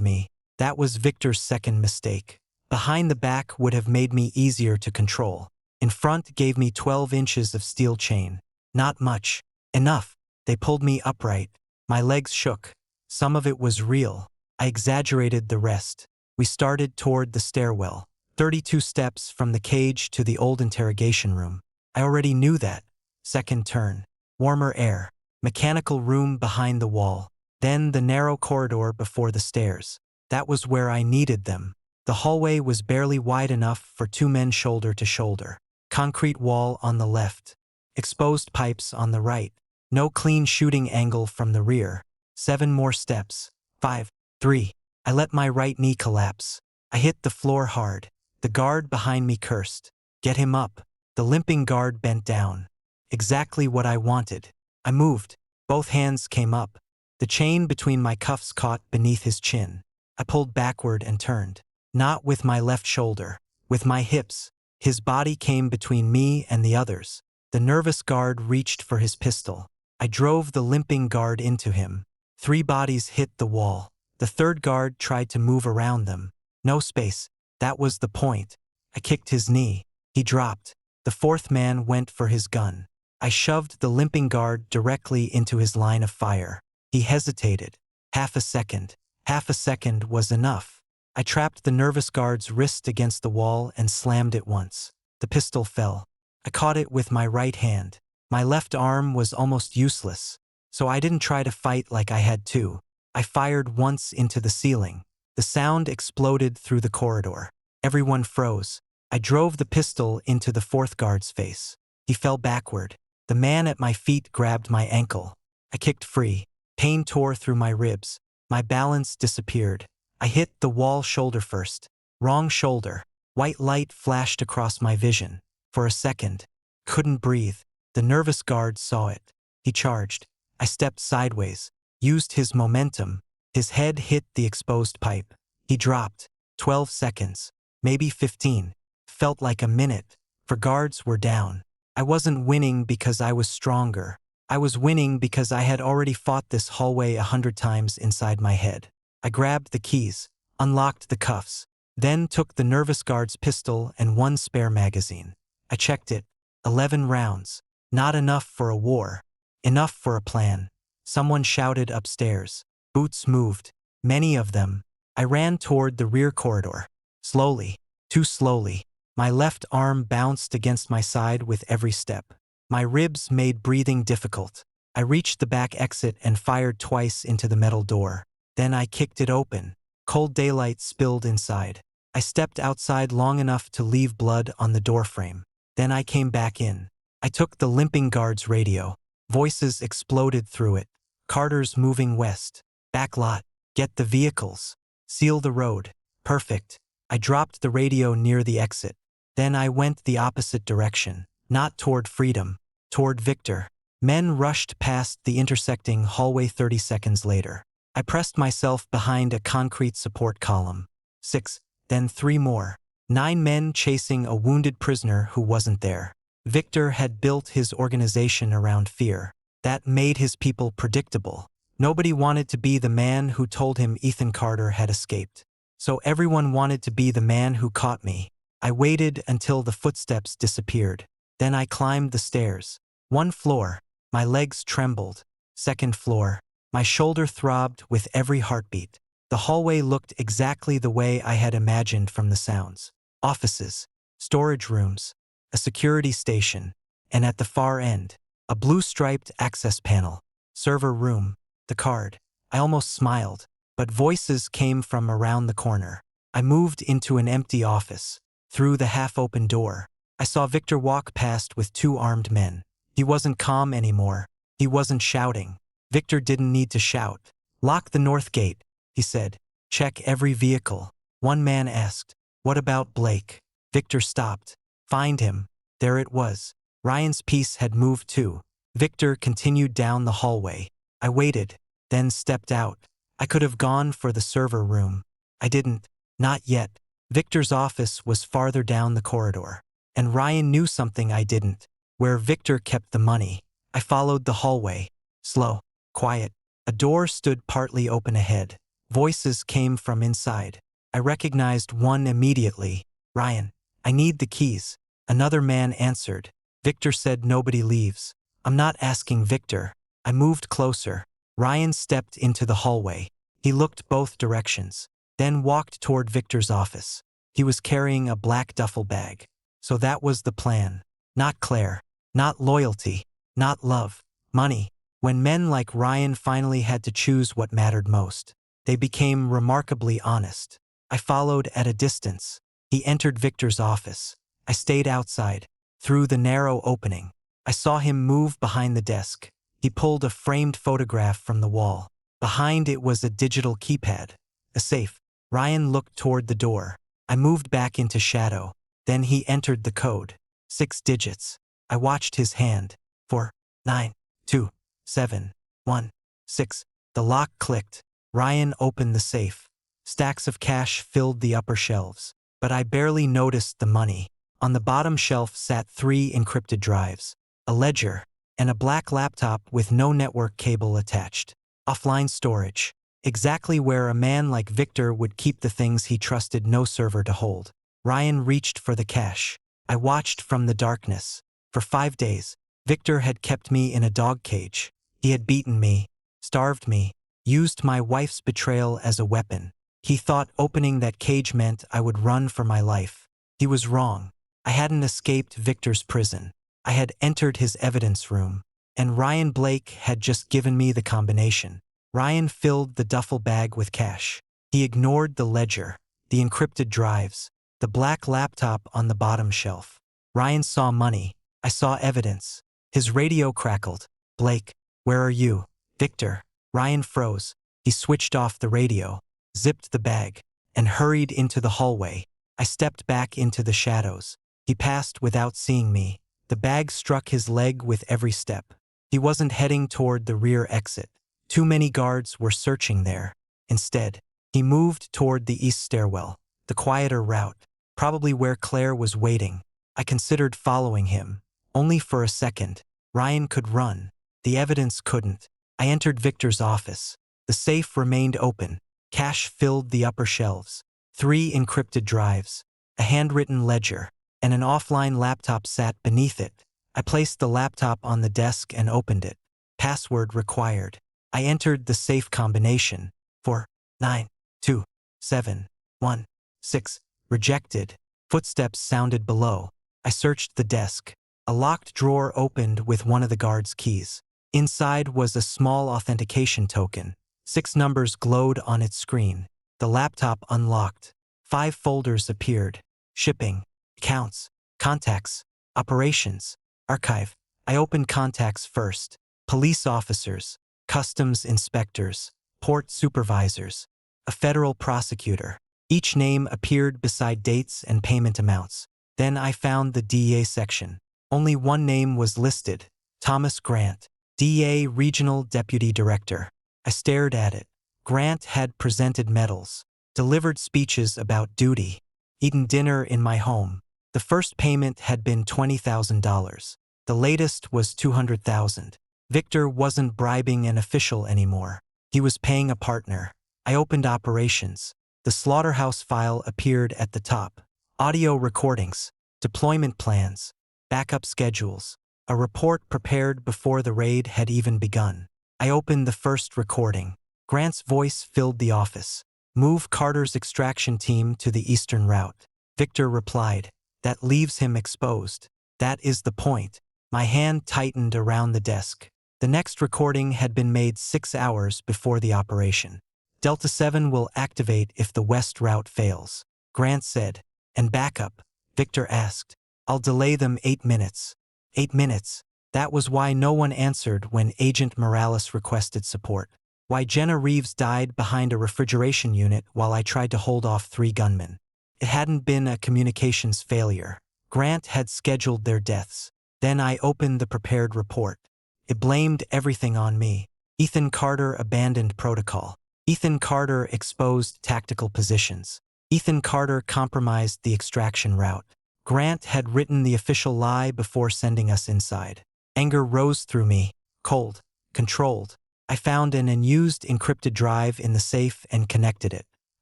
me. That was Victor's second mistake. Behind the back would have made me easier to control. In front gave me 12 inches of steel chain. Not much. Enough. They pulled me upright. My legs shook. Some of it was real. I exaggerated the rest. We started toward the stairwell. 32 steps from the cage to the old interrogation room. I already knew that. Second turn. Warmer air. Mechanical room behind the wall. Then the narrow corridor before the stairs. That was where I needed them. The hallway was barely wide enough for 2 men shoulder to shoulder. Concrete wall on the left. Exposed pipes on the right. No clean shooting angle from the rear. 7 more steps. 5, 3. I let my right knee collapse. I hit the floor hard. The guard behind me cursed. Get him up. The limping guard bent down. Exactly what I wanted. I moved. Both hands came up. The chain between my cuffs caught beneath his chin. I pulled backward and turned. Not with my left shoulder. With my hips. His body came between me and the others. The nervous guard reached for his pistol. I drove the limping guard into him. 3 bodies hit the wall. The third guard tried to move around them. No space. That was the point. I kicked his knee. He dropped. The fourth man went for his gun. I shoved the limping guard directly into his line of fire. He hesitated. Half a second. Half a second was enough. I trapped the nervous guard's wrist against the wall and slammed it once. The pistol fell. I caught it with my right hand. My left arm was almost useless, so I didn't try to fight like I had to. I fired once into the ceiling. The sound exploded through the corridor. Everyone froze. I drove the pistol into the fourth guard's face. He fell backward. The man at my feet grabbed my ankle. I kicked free. Pain tore through my ribs. My balance disappeared. I hit the wall shoulder first. Wrong shoulder. White light flashed across my vision. For a second. Couldn't breathe. The nervous guard saw it. He charged. I stepped sideways. Used his momentum. His head hit the exposed pipe. He dropped. 12 seconds. Maybe 15. Felt like a minute. For guards were down. I wasn't winning because I was stronger. I was winning because I had already fought this hallway 100 times inside my head. I grabbed the keys, unlocked the cuffs, then took the nervous guard's pistol and 1 spare magazine. I checked it. 11 rounds. Not enough for a war. Enough for a plan. Someone shouted upstairs. Boots moved. Many of them. I ran toward the rear corridor. Slowly. Too slowly. My left arm bounced against my side with every step. My ribs made breathing difficult. I reached the back exit and fired twice into the metal door. Then I kicked it open. Cold daylight spilled inside. I stepped outside long enough to leave blood on the doorframe. Then I came back in. I took the limping guard's radio. Voices exploded through it. Carter's moving west. Back lot. Get the vehicles. Seal the road. Perfect. I dropped the radio near the exit. Then I went the opposite direction. Not toward freedom. Toward Victor. Men rushed past the intersecting hallway 30 seconds later. I pressed myself behind a concrete support column. 6, then 3 more. 9 men chasing a wounded prisoner who wasn't there. Victor had built his organization around fear. That made his people predictable. Nobody wanted to be the man who told him Ethan Carter had escaped. So everyone wanted to be the man who caught me. I waited until the footsteps disappeared. Then I climbed the stairs. 1 floor. My legs trembled. 2nd floor. My shoulder throbbed with every heartbeat. The hallway looked exactly the way I had imagined from the sounds. Offices, storage rooms, a security station, and at the far end, a blue-striped access panel. Server room. The card. I almost smiled, but voices came from around the corner. I moved into an empty office. Through the half-open door, I saw Victor walk past with 2 armed men. He wasn't calm anymore. He wasn't shouting. Victor didn't need to shout. "Lock the north gate," he said. "Check every vehicle." One man asked, "What about Blake?" Victor stopped. "Find him." There it was. Ryan's piece had moved too. Victor continued down the hallway. I waited, then stepped out. I could have gone for the server room. I didn't. Not yet. Victor's office was farther down the corridor. And Ryan knew something I didn't. Where Victor kept the money. I followed the hallway. Slow. Quiet. A door stood partly open ahead. Voices came from inside. I recognized one immediately. "Ryan, I need the keys." Another man answered. "Victor said nobody leaves." "I'm not asking Victor." I moved closer. Ryan stepped into the hallway. He looked both directions, then walked toward Victor's office. He was carrying a black duffel bag. So that was the plan. Not Claire. Not loyalty. Not love. Money. When men like Ryan finally had to choose what mattered most, they became remarkably honest. I followed at a distance. He entered Victor's office. I stayed outside. Through the narrow opening, I saw him move behind the desk. He pulled a framed photograph from the wall. Behind it was a digital keypad. A safe. Ryan looked toward the door. I moved back into shadow. Then he entered the code. 6 digits. I watched his hand. 4, 9, 2, 7, 1, 6. The lock clicked. Ryan opened the safe. Stacks of cash filled the upper shelves. But I barely noticed the money. On the bottom shelf sat 3 encrypted drives, a ledger, and a black laptop with no network cable attached. Offline storage. Exactly where a man like Victor would keep the things he trusted no server to hold. Ryan reached for the cash. I watched from the darkness. For 5 days, Victor had kept me in a dog cage. He had beaten me, starved me, used my wife's betrayal as a weapon. He thought opening that cage meant I would run for my life. He was wrong. I hadn't escaped Victor's prison. I had entered his evidence room. And Ryan Blake had just given me the combination. Ryan filled the duffel bag with cash. He ignored the ledger, the encrypted drives, the black laptop on the bottom shelf. Ryan saw money. I saw evidence. His radio crackled. "Blake, where are you?" "Victor." Ryan froze. He switched off the radio, zipped the bag, and hurried into the hallway. I stepped back into the shadows. He passed without seeing me. The bag struck his leg with every step. He wasn't heading toward the rear exit. Too many guards were searching there. Instead, he moved toward the east stairwell, the quieter route, probably where Claire was waiting. I considered following him. Only for a second. Ryan could run. The evidence couldn't. I entered Victor's office. The safe remained open. Cash filled the upper shelves. 3 encrypted drives, a handwritten ledger, and an offline laptop sat beneath it. I placed the laptop on the desk and opened it. Password required. I entered the safe combination. 4, 9, 2, 7, 1, 6. Rejected. Footsteps sounded below. I searched the desk. A locked drawer opened with one of the guard's keys. Inside was a small authentication token. 6 numbers glowed on its screen. The laptop unlocked. 5 folders appeared. Shipping, accounts, contacts, operations, archive. I opened contacts first. Police officers, customs inspectors, port supervisors, a federal prosecutor. Each name appeared beside dates and payment amounts. Then I found the DEA section. Only one name was listed, Thomas Grant, DEA Regional Deputy Director. I stared at it. Grant had presented medals, delivered speeches about duty. eaten dinner in my home. The first payment had been $20,000. The latest was $200,000. Victor wasn't bribing an official anymore. He was paying a partner. I opened operations. The slaughterhouse file appeared at the top. Audio recordings, deployment plans, backup schedules, a report prepared before the raid had even begun. I opened the first recording. Grant's voice filled the office. "Move Carter's extraction team to the eastern route." Victor replied, "That leaves him exposed." "That is the point." My hand tightened around the desk. The next recording had been made 6 hours before the operation. "Delta 7 will activate if the west route fails," Grant said. "And backup?" Victor asked. "I'll delay them 8 minutes." 8 minutes. That was why no one answered when Agent Morales requested support. Why Jenna Reeves died behind a refrigeration unit while I tried to hold off 3 gunmen. It hadn't been a communications failure. Grant had scheduled their deaths. Then I opened the prepared report. It blamed everything on me. Ethan Carter abandoned protocol. Ethan Carter exposed tactical positions. Ethan Carter compromised the extraction route. Grant had written the official lie before sending us inside. Anger rose through me, cold, controlled. I found an unused encrypted drive in the safe and connected it.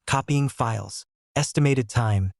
Copying files. Estimated time,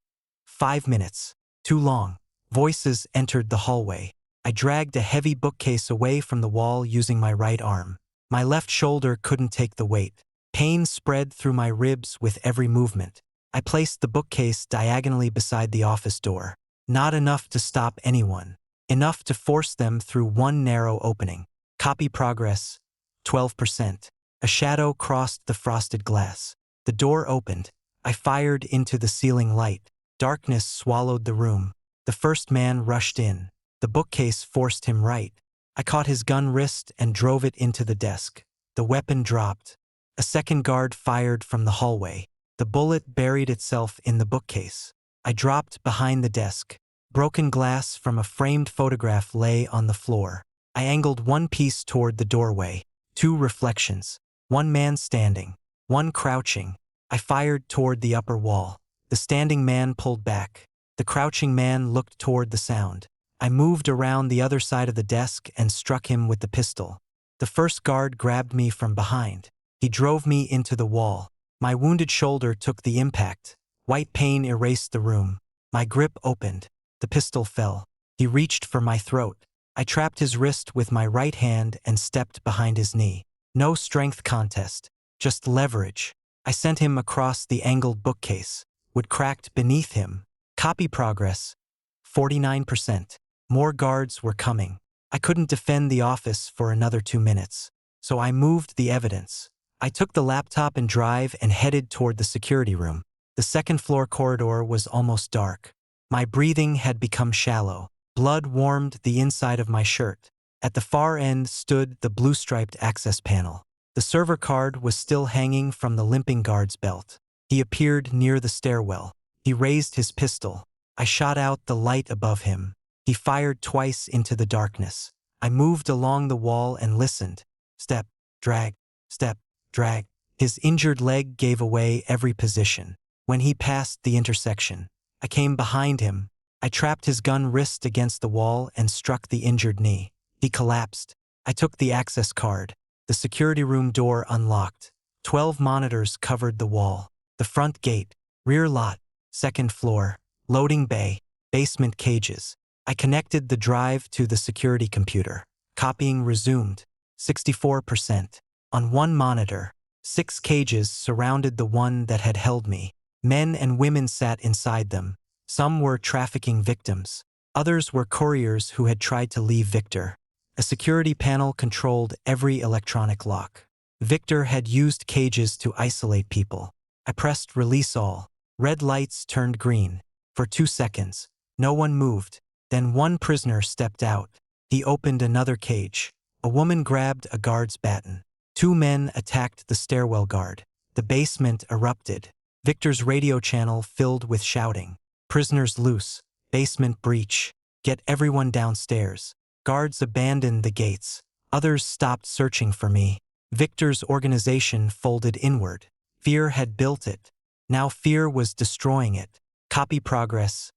5 minutes. Too long. Voices entered the hallway. I dragged a heavy bookcase away from the wall using my right arm. My left shoulder couldn't take the weight. Pain spread through my ribs with every movement. I placed the bookcase diagonally beside the office door. Not enough to stop anyone. Enough to force them through one narrow opening. Copy progress, 12%. A shadow crossed the frosted glass. The door opened. I fired into the ceiling light. Darkness swallowed the room. The first man rushed in. The bookcase forced him right. I caught his gun wrist and drove it into the desk. The weapon dropped. A second guard fired from the hallway. The bullet buried itself in the bookcase. I dropped behind the desk. Broken glass from a framed photograph lay on the floor. I angled one piece toward the doorway. 2 reflections. One man standing. One crouching. I fired toward the upper wall. The standing man pulled back. The crouching man looked toward the sound. I moved around the other side of the desk and struck him with the pistol. The first guard grabbed me from behind. He drove me into the wall. My wounded shoulder took the impact. White pain erased the room. My grip opened. The pistol fell. He reached for my throat. I trapped his wrist with my right hand and stepped behind his knee. No strength contest, just leverage. I sent him across the angled bookcase. Wood cracked beneath him. Copy progress, 49%. More guards were coming. I couldn't defend the office for another 2 minutes. So I moved the evidence. I took the laptop and drive and headed toward the security room. The second-floor corridor was almost dark. My breathing had become shallow. Blood warmed the inside of my shirt. At the far end stood the blue-striped access panel. The server card was still hanging from the limping guard's belt. He appeared near the stairwell. He raised his pistol. I shot out the light above him. He fired twice into the darkness. I moved along the wall and listened. Step, drag, step, drag. His injured leg gave away every position. When he passed the intersection, I came behind him. I trapped his gun wrist against the wall and struck the injured knee. He collapsed. I took the access card. The security room door unlocked. 12 monitors covered the wall. The front gate, rear lot, second floor, loading bay, basement cages. I connected the drive to the security computer. Copying resumed. 64%. On one monitor, 6 cages surrounded the one that had held me. Men and women sat inside them. Some were trafficking victims. Others were couriers who had tried to leave Victor. A security panel controlled every electronic lock. Victor had used cages to isolate people. I pressed release all. Red lights turned green. For 2 seconds, no one moved. Then one prisoner stepped out. He opened another cage. A woman grabbed a guard's baton. 2 men attacked the stairwell guard. The basement erupted. Victor's radio channel filled with shouting. Prisoners loose. Basement breach. Get everyone downstairs. Guards abandoned the gates. Others stopped searching for me. Victor's organization folded inward. Fear had built it. Now fear was destroying it. Copy progress,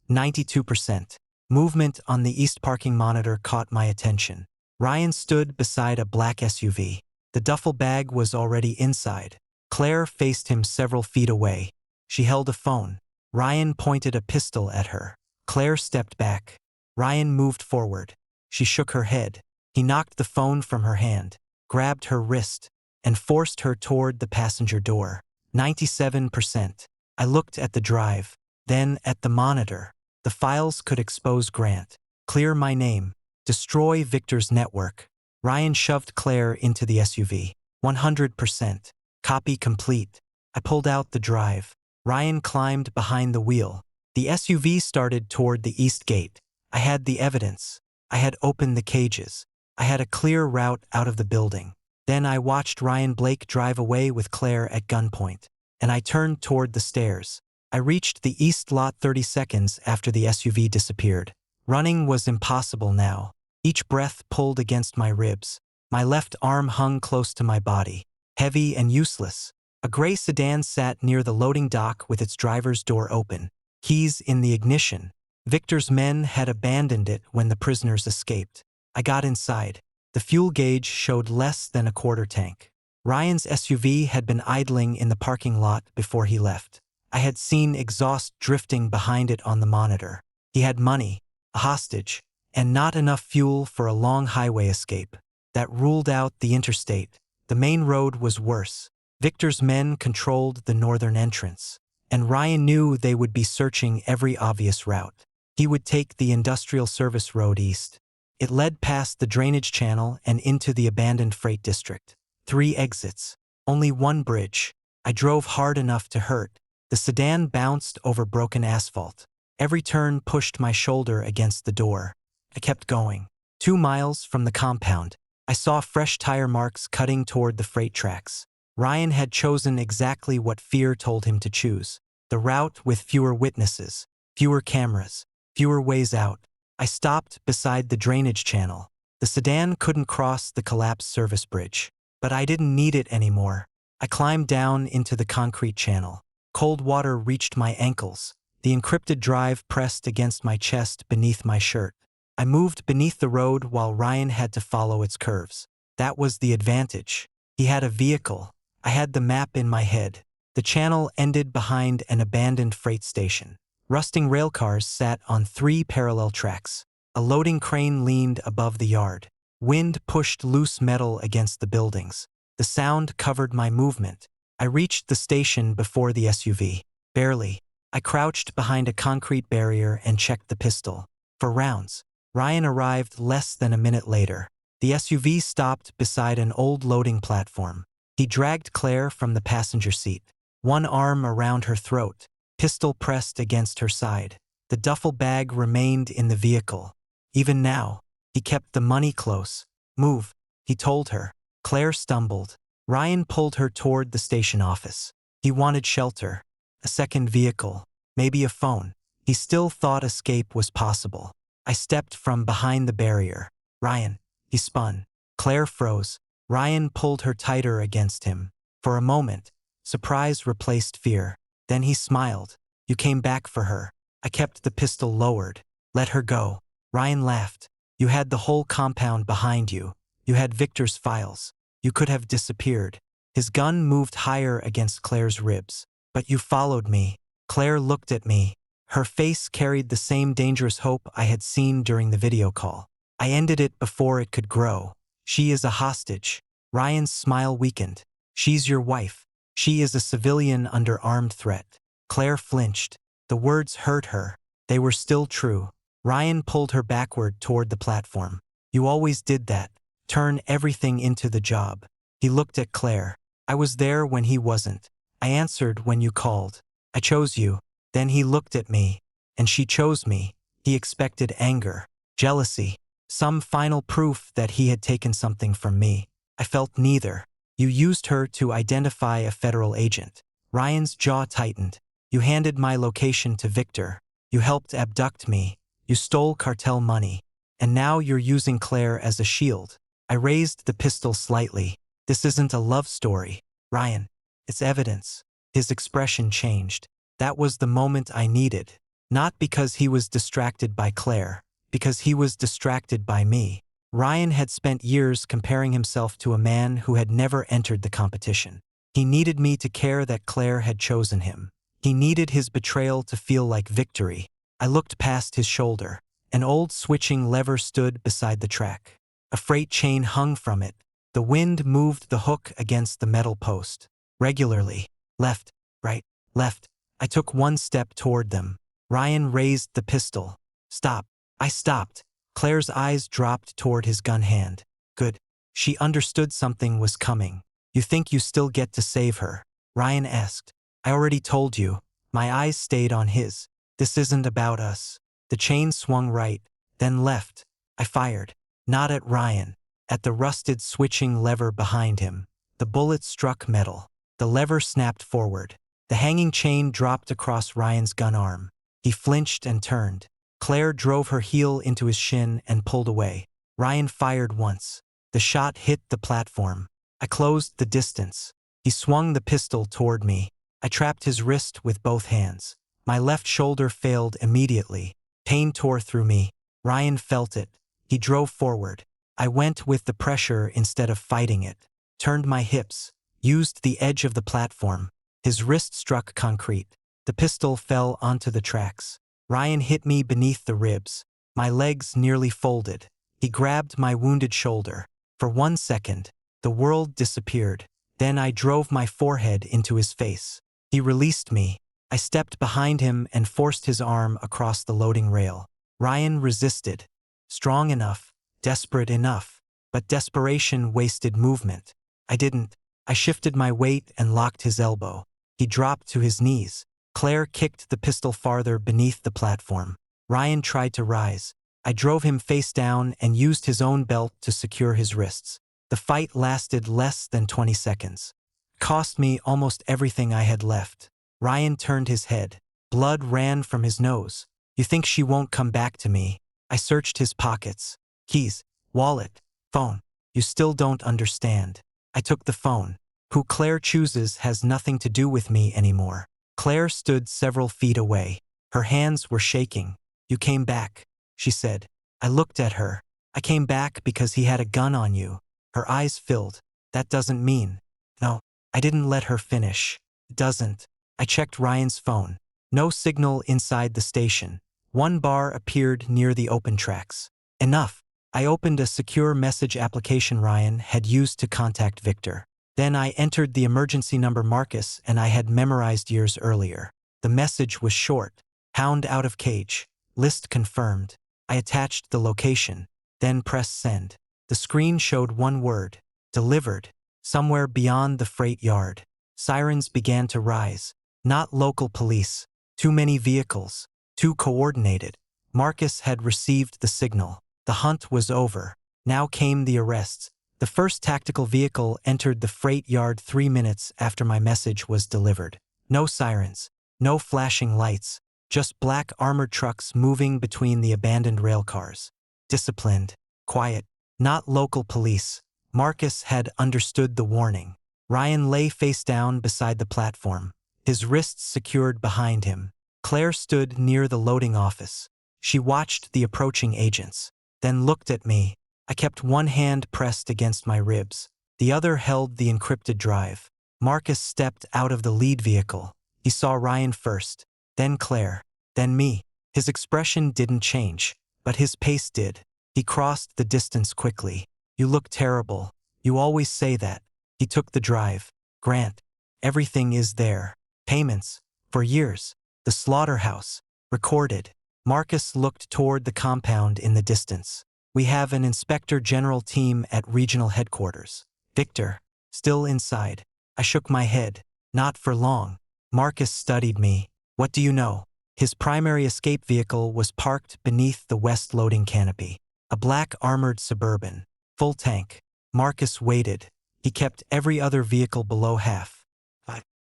92%. Movement on the east parking monitor caught my attention. Ryan stood beside a black SUV. The duffel bag was already inside. Claire faced him several feet away. She held a phone. Ryan pointed a pistol at her. Claire stepped back. Ryan moved forward. She shook her head. He knocked the phone from her hand, grabbed her wrist, and forced her toward the passenger door. 97%. I looked at the drive, then at the monitor. The files could expose Grant, clear my name, destroy Victor's network. Ryan shoved Claire into the SUV. 100%. Copy complete. I pulled out the drive. Ryan climbed behind the wheel. The SUV started toward the east gate. I had the evidence. I had opened the cages. I had a clear route out of the building. Then I watched Ryan Blake drive away with Claire at gunpoint, and I turned toward the stairs. I reached the east lot 30 seconds after the SUV disappeared. Running was impossible now. Each breath pulled against my ribs. My left arm hung close to my body, heavy and useless. A gray sedan sat near the loading dock with its driver's door open, keys in the ignition. Victor's men had abandoned it when the prisoners escaped. I got inside. The fuel gauge showed less than a quarter tank. Ryan's SUV had been idling in the parking lot before he left. I had seen exhaust drifting behind it on the monitor. He had money, a hostage, and not enough fuel for a long highway escape. That ruled out the interstate. The main road was worse. Victor's men controlled the northern entrance, and Ryan knew they would be searching every obvious route. He would take the industrial service road east. It led past the drainage channel and into the abandoned freight district. 3 exits, only one bridge. I drove hard enough to hurt. The sedan bounced over broken asphalt. Every turn pushed my shoulder against the door. I kept going. 2 miles from the compound, I saw fresh tire marks cutting toward the freight tracks. Ryan had chosen exactly what fear told him to choose. The route with fewer witnesses, fewer cameras, fewer ways out. I stopped beside the drainage channel. The sedan couldn't cross the collapsed service bridge, but I didn't need it anymore. I climbed down into the concrete channel. Cold water reached my ankles. The encrypted drive pressed against my chest beneath my shirt. I moved beneath the road while Ryan had to follow its curves. That was the advantage. He had a vehicle. I had the map in my head. The channel ended behind an abandoned freight station. Rusting railcars sat on 3 parallel tracks. A loading crane leaned above the yard. Wind pushed loose metal against the buildings. The sound covered my movement. I reached the station before the SUV. Barely. I crouched behind a concrete barrier and checked the pistol. For rounds. Ryan arrived less than a minute later. The SUV stopped beside an old loading platform. He dragged Claire from the passenger seat. One arm around her throat, pistol pressed against her side. The duffel bag remained in the vehicle. Even now, he kept the money close. Move, he told her. Claire stumbled. Ryan pulled her toward the station office. He wanted shelter, a second vehicle, maybe a phone. He still thought escape was possible. I stepped from behind the barrier. Ryan, he spun. Claire froze. Ryan pulled her tighter against him. For a moment, surprise replaced fear. Then he smiled. You came back for her. I kept the pistol lowered. Let her go. Ryan laughed. You had the whole compound behind you. You had Victor's files. You could have disappeared. His gun moved higher against Claire's ribs. But you followed me. Claire looked at me. Her face carried the same dangerous hope I had seen during the video call. I ended it before it could grow. She is a hostage. Ryan's smile weakened. She's your wife. She is a civilian under armed threat. Claire flinched. The words hurt her. They were still true. Ryan pulled her backward toward the platform. You always did that. Turn everything into the job. He looked at Claire. I was there when he wasn't. I answered when you called. I chose you. Then he looked at me. And she chose me. He expected anger, jealousy, some final proof that he had taken something from me. I felt neither. You used her to identify a federal agent. Ryan's jaw tightened. You handed my location to Victor. You helped abduct me. You stole cartel money. And now you're using Claire as a shield. I raised the pistol slightly. This isn't a love story, Ryan. It's evidence. His expression changed. That was the moment I needed. Not because he was distracted by Claire, because he was distracted by me. Ryan had spent years comparing himself to a man who had never entered the competition. He needed me to care that Claire had chosen him. He needed his betrayal to feel like victory. I looked past his shoulder. An old switching lever stood beside the track. A freight chain hung from it. The wind moved the hook against the metal post. Regularly. Left, right, left. I took one step toward them. Ryan raised the pistol. Stop. I stopped. Claire's eyes dropped toward his gun hand. Good. She understood something was coming. You think you still get to save her? Ryan asked. I already told you. My eyes stayed on his. This isn't about us. The chain swung right, then left. I fired. Not at Ryan. At the rusted switching lever behind him. The bullet struck metal. The lever snapped forward. The hanging chain dropped across Ryan's gun arm. He flinched and turned. Claire drove her heel into his shin and pulled away. Ryan fired once. The shot hit the platform. I closed the distance. He swung the pistol toward me. I trapped his wrist with both hands. My left shoulder failed immediately. Pain tore through me. Ryan felt it. He drove forward. I went with the pressure instead of fighting it. Turned my hips. Used the edge of the platform. His wrist struck concrete. The pistol fell onto the tracks. Ryan hit me beneath the ribs. My legs nearly folded. He grabbed my wounded shoulder. For 1 second, the world disappeared. Then I drove my forehead into his face. He released me. I stepped behind him and forced his arm across the loading rail. Ryan resisted. Strong enough, desperate enough. But desperation wasted movement. I didn't. I shifted my weight and locked his elbow. He dropped to his knees. Claire kicked the pistol farther beneath the platform. Ryan tried to rise. I drove him face down and used his own belt to secure his wrists. The fight lasted less than 20 seconds. It cost me almost everything I had left. Ryan turned his head. Blood ran from his nose. You think she won't come back to me? I searched his pockets. Keys, wallet, phone. You still don't understand. I took the phone. Who Claire chooses has nothing to do with me anymore. Claire stood several feet away. Her hands were shaking. You came back, she said. I looked at her. I came back because he had a gun on you. Her eyes filled. That doesn't mean. No, I didn't let her finish. It doesn't. I checked Ryan's phone. No signal inside the station. One bar appeared near the open tracks. Enough. I opened a secure message application Ryan had used to contact Victor. Then I entered the emergency number Marcus and I had memorized years earlier. The message was short. Hound out of cage. List confirmed. I attached the location. Then pressed send. The screen showed one word. Delivered. Somewhere beyond the freight yard. Sirens began to rise. Not local police. Too many vehicles. Too coordinated. Marcus had received the signal. The hunt was over. Now came the arrests. The first tactical vehicle entered the freight yard 3 minutes after my message was delivered. No sirens. No flashing lights. Just black armored trucks moving between the abandoned rail cars. Disciplined. Quiet. Not local police. Marcus had understood the warning. Ryan lay face down beside the platform. His wrists secured behind him. Claire stood near the loading office. She watched the approaching agents. Then looked at me. I kept one hand pressed against my ribs. The other held the encrypted drive. Marcus stepped out of the lead vehicle. He saw Ryan first, then Claire, then me. His expression didn't change, but his pace did. He crossed the distance quickly. You look terrible. You always say that. He took the drive. Grant. Everything is there. Payments. For years. The slaughterhouse. Recorded. Marcus looked toward the compound in the distance. We have an inspector general team at regional headquarters. Victor. Still inside. I shook my head. Not for long. Marcus studied me. What do you know? His primary escape vehicle was parked beneath the west loading canopy. A black armored Suburban. Full tank. Marcus waited. He kept every other vehicle below half.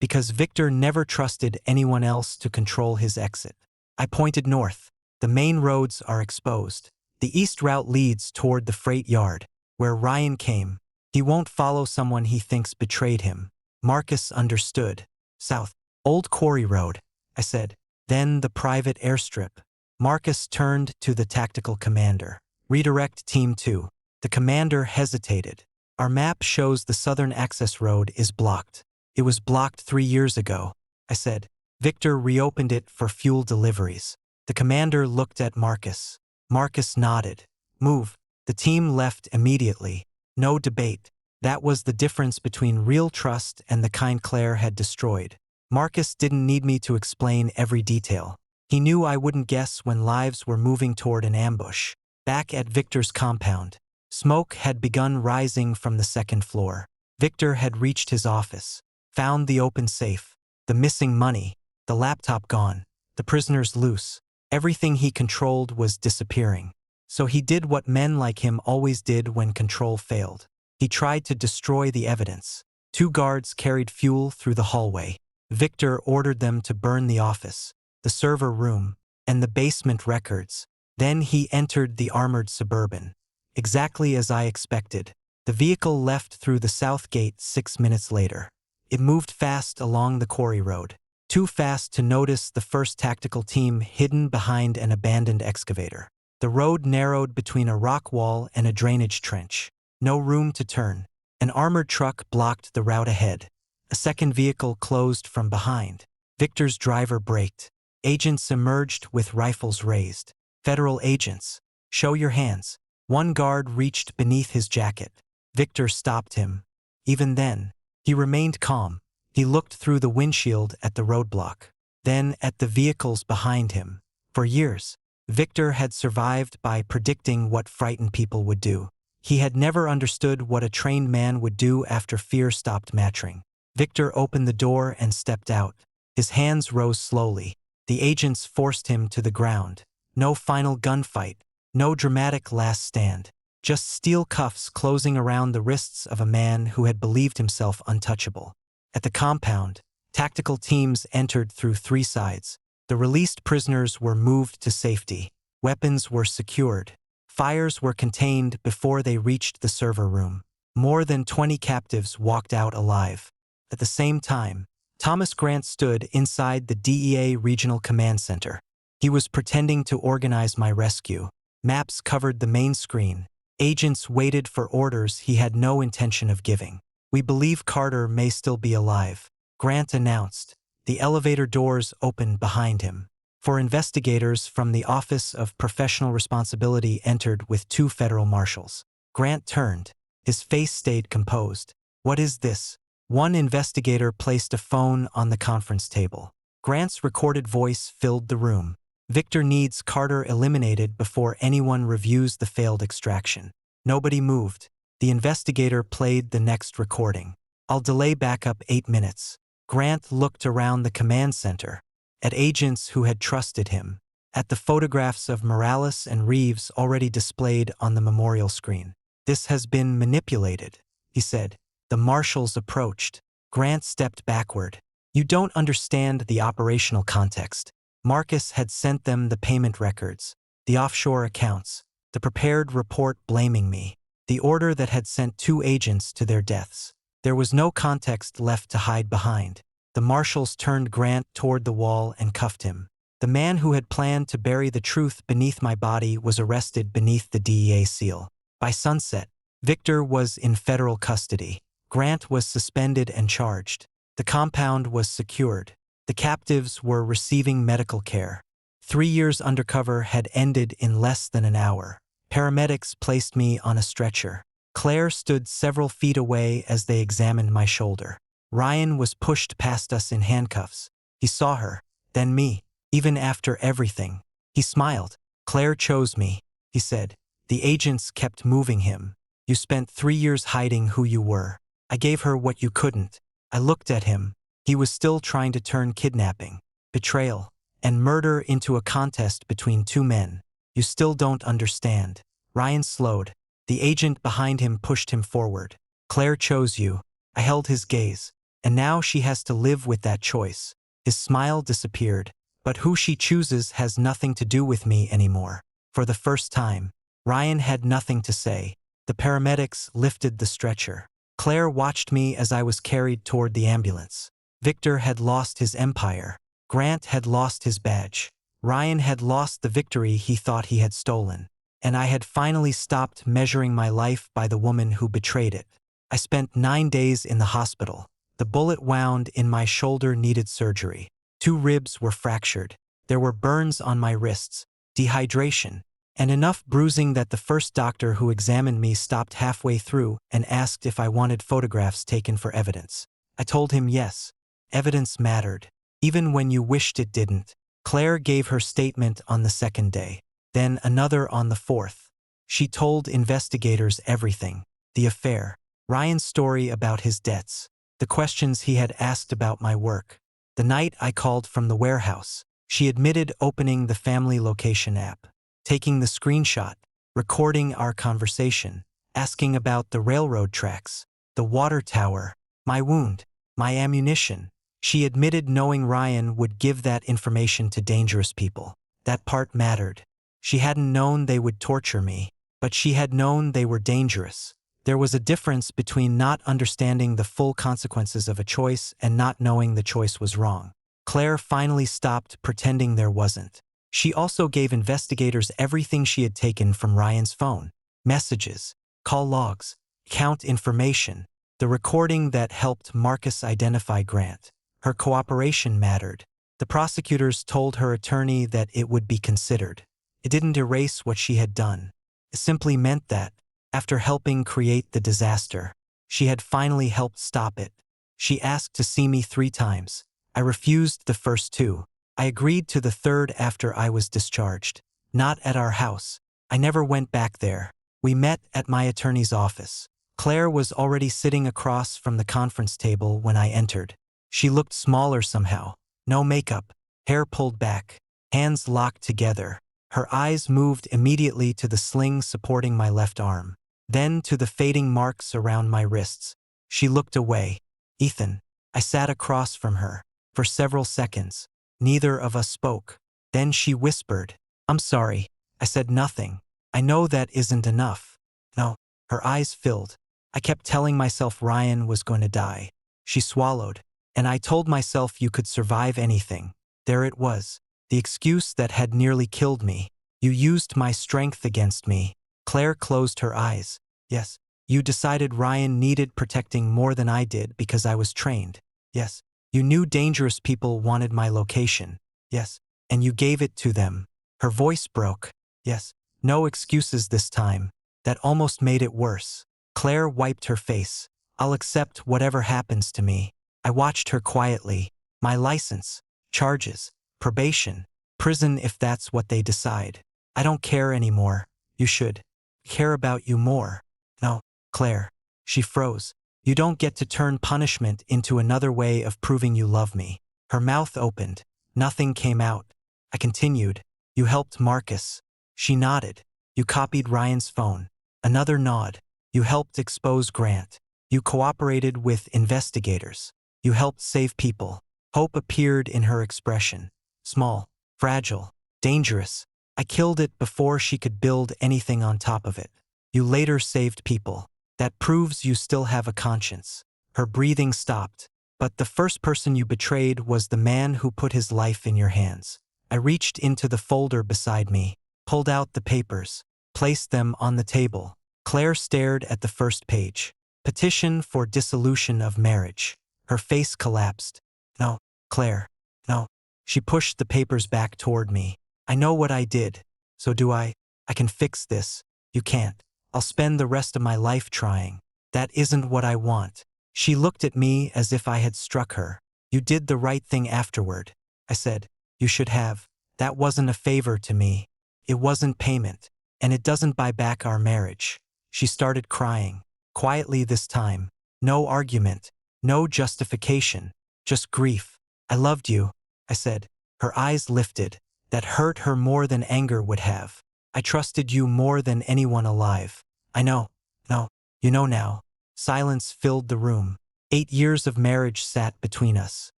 Because Victor never trusted anyone else to control his exit. I pointed north. The main roads are exposed. The east route leads toward the freight yard, where Ryan came. He won't follow someone he thinks betrayed him. Marcus understood. South. Old Quarry Road. I said. Then the private airstrip. Marcus turned to the tactical commander. Redirect Team 2. The commander hesitated. Our map shows the southern access road is blocked. It was blocked 3 years ago, I said. Victor reopened it for fuel deliveries. The commander looked at Marcus. Marcus nodded. Move. The team left immediately. No debate. That was the difference between real trust and the kind Claire had destroyed. Marcus didn't need me to explain every detail. He knew I wouldn't guess when lives were moving toward an ambush. Back at Victor's compound, smoke had begun rising from the second floor. Victor had reached his office, found the open safe, the missing money, the laptop gone, the prisoners loose. Everything he controlled was disappearing. So he did what men like him always did when control failed. He tried to destroy the evidence. 2 guards carried fuel through the hallway. Victor ordered them to burn the office, the server room, and the basement records. Then he entered the armored Suburban. Exactly as I expected. The vehicle left through the south gate 6 minutes later. It moved fast along the quarry road. Too fast to notice the first tactical team hidden behind an abandoned excavator. The road narrowed between a rock wall and a drainage trench. No room to turn. An armored truck blocked the route ahead. A second vehicle closed from behind. Victor's driver braked. Agents emerged with rifles raised. Federal agents. Show your hands. One guard reached beneath his jacket. Victor stopped him. Even then, he remained calm. He looked through the windshield at the roadblock, then at the vehicles behind him. For years, Victor had survived by predicting what frightened people would do. He had never understood what a trained man would do after fear stopped mattering. Victor opened the door and stepped out. His hands rose slowly. The agents forced him to the ground. No final gunfight, no dramatic last stand. Just steel cuffs closing around the wrists of a man who had believed himself untouchable. At the compound, tactical teams entered through 3 sides. The released prisoners were moved to safety. Weapons were secured. Fires were contained before they reached the server room. More than 20 captives walked out alive. At the same time, Thomas Grant stood inside the DEA Regional Command Center. He was pretending to organize my rescue. Maps covered the main screen. Agents waited for orders he had no intention of giving. We believe Carter may still be alive, Grant announced. The elevator doors opened behind him. 4 investigators from the Office of Professional Responsibility entered with 2 federal marshals. Grant turned. His face stayed composed. What is this? One investigator placed a phone on the conference table. Grant's recorded voice filled the room. Victor needs Carter eliminated before anyone reviews the failed extraction. Nobody moved. The investigator played the next recording. I'll delay backup 8 minutes. Grant looked around the command center, at agents who had trusted him, at the photographs of Morales and Reeves already displayed on the memorial screen. This has been manipulated, he said. The marshals approached. Grant stepped backward. You don't understand the operational context. Marcus had sent them the payment records, the offshore accounts, the prepared report blaming me, the order that had sent 2 agents to their deaths. There was no context left to hide behind. The marshals turned Grant toward the wall and cuffed him. The man who had planned to bury the truth beneath my body was arrested beneath the DEA seal. By sunset, Victor was in federal custody. Grant was suspended and charged. The compound was secured. The captives were receiving medical care. 3 years undercover had ended in less than an hour. Paramedics placed me on a stretcher. Claire stood several feet away as they examined my shoulder. Ryan was pushed past us in handcuffs. He saw her, then me, even after everything. He smiled. Claire chose me, he said. The agents kept moving him. You spent 3 years hiding who you were. I gave her what you couldn't. I looked at him. He was still trying to turn kidnapping, betrayal, and murder into a contest between 2 men. You still don't understand. Ryan slowed. The agent behind him pushed him forward. Claire chose you. I held his gaze. And now she has to live with that choice. His smile disappeared. But who she chooses has nothing to do with me anymore. For the first time, Ryan had nothing to say. The paramedics lifted the stretcher. Claire watched me as I was carried toward the ambulance. Victor had lost his empire. Grant had lost his badge. Ryan had lost the victory he thought he had stolen. And I had finally stopped measuring my life by the woman who betrayed it. I spent 9 days in the hospital. The bullet wound in my shoulder needed surgery. 2 ribs were fractured. There were burns on my wrists, dehydration, and enough bruising that the first doctor who examined me stopped halfway through and asked if I wanted photographs taken for evidence. I told him yes. Evidence mattered, even when you wished it didn't. Claire gave her statement on the 2nd day, then another on the 4th. She told investigators everything: the affair, Ryan's story about his debts, the questions he had asked about my work. The night I called from the warehouse, she admitted opening the family location app, taking the screenshot, recording our conversation, asking about the railroad tracks, the water tower, my wound, my ammunition. She admitted knowing Ryan would give that information to dangerous people. That part mattered. She hadn't known they would torture me, but she had known they were dangerous. There was a difference between not understanding the full consequences of a choice and not knowing the choice was wrong. Claire finally stopped pretending there wasn't. She also gave investigators everything she had taken from Ryan's phone: messages, call logs, account information, the recording that helped Marcus identify Grant. Her cooperation mattered. The prosecutors told her attorney that it would be considered. It didn't erase what she had done. It simply meant that, after helping create the disaster, she had finally helped stop it. She asked to see me 3 times. I refused the first 2. I agreed to the 3rd after I was discharged. Not at our house. I never went back there. We met at my attorney's office. Claire was already sitting across from the conference table when I entered. She looked smaller somehow. No makeup, hair pulled back, hands locked together. Her eyes moved immediately to the sling supporting my left arm, then to the fading marks around my wrists. She looked away. Ethan. I sat across from her. For several seconds, neither of us spoke. Then she whispered, "I'm sorry." I said nothing. I know that isn't enough. No. Her eyes filled. I kept telling myself Ryan was going to die. She swallowed. And I told myself you could survive anything. There it was. The excuse that had nearly killed me. You used my strength against me. Claire closed her eyes. Yes. You decided Ryan needed protecting more than I did because I was trained. Yes. You knew dangerous people wanted my location. Yes. And you gave it to them. Her voice broke. Yes. No excuses this time. That almost made it worse. Claire wiped her face. I'll accept whatever happens to me. I watched her quietly. My license, charges, probation, prison if that's what they decide. I don't care anymore. You should care about you more. No, Claire. She froze. You don't get to turn punishment into another way of proving you love me. Her mouth opened. Nothing came out. I continued. You helped Marcus. She nodded. You copied Ryan's phone. Another nod. You helped expose Grant. You cooperated with investigators. You helped save people. Hope appeared in her expression. Small, fragile, dangerous. I killed it before she could build anything on top of it. You later saved people. That proves you still have a conscience. Her breathing stopped. But the first person you betrayed was the man who put his life in your hands. I reached into the folder beside me, pulled out the papers, placed them on the table. Claire stared at the first page. Petition for dissolution of marriage. Her face collapsed. No, Claire. No. She pushed the papers back toward me. I know what I did. So do I. I can fix this. You can't. I'll spend the rest of my life trying. That isn't what I want. She looked at me as if I had struck her. You did the right thing afterward. I said, you should have. That wasn't a favor to me. It wasn't payment. And it doesn't buy back our marriage. She started crying. Quietly this time. No argument. No justification. Just grief. I loved you, I said. Her eyes lifted. That hurt her more than anger would have. I trusted you more than anyone alive. I know. No. You know now. Silence filled the room. 8 years of marriage sat between us.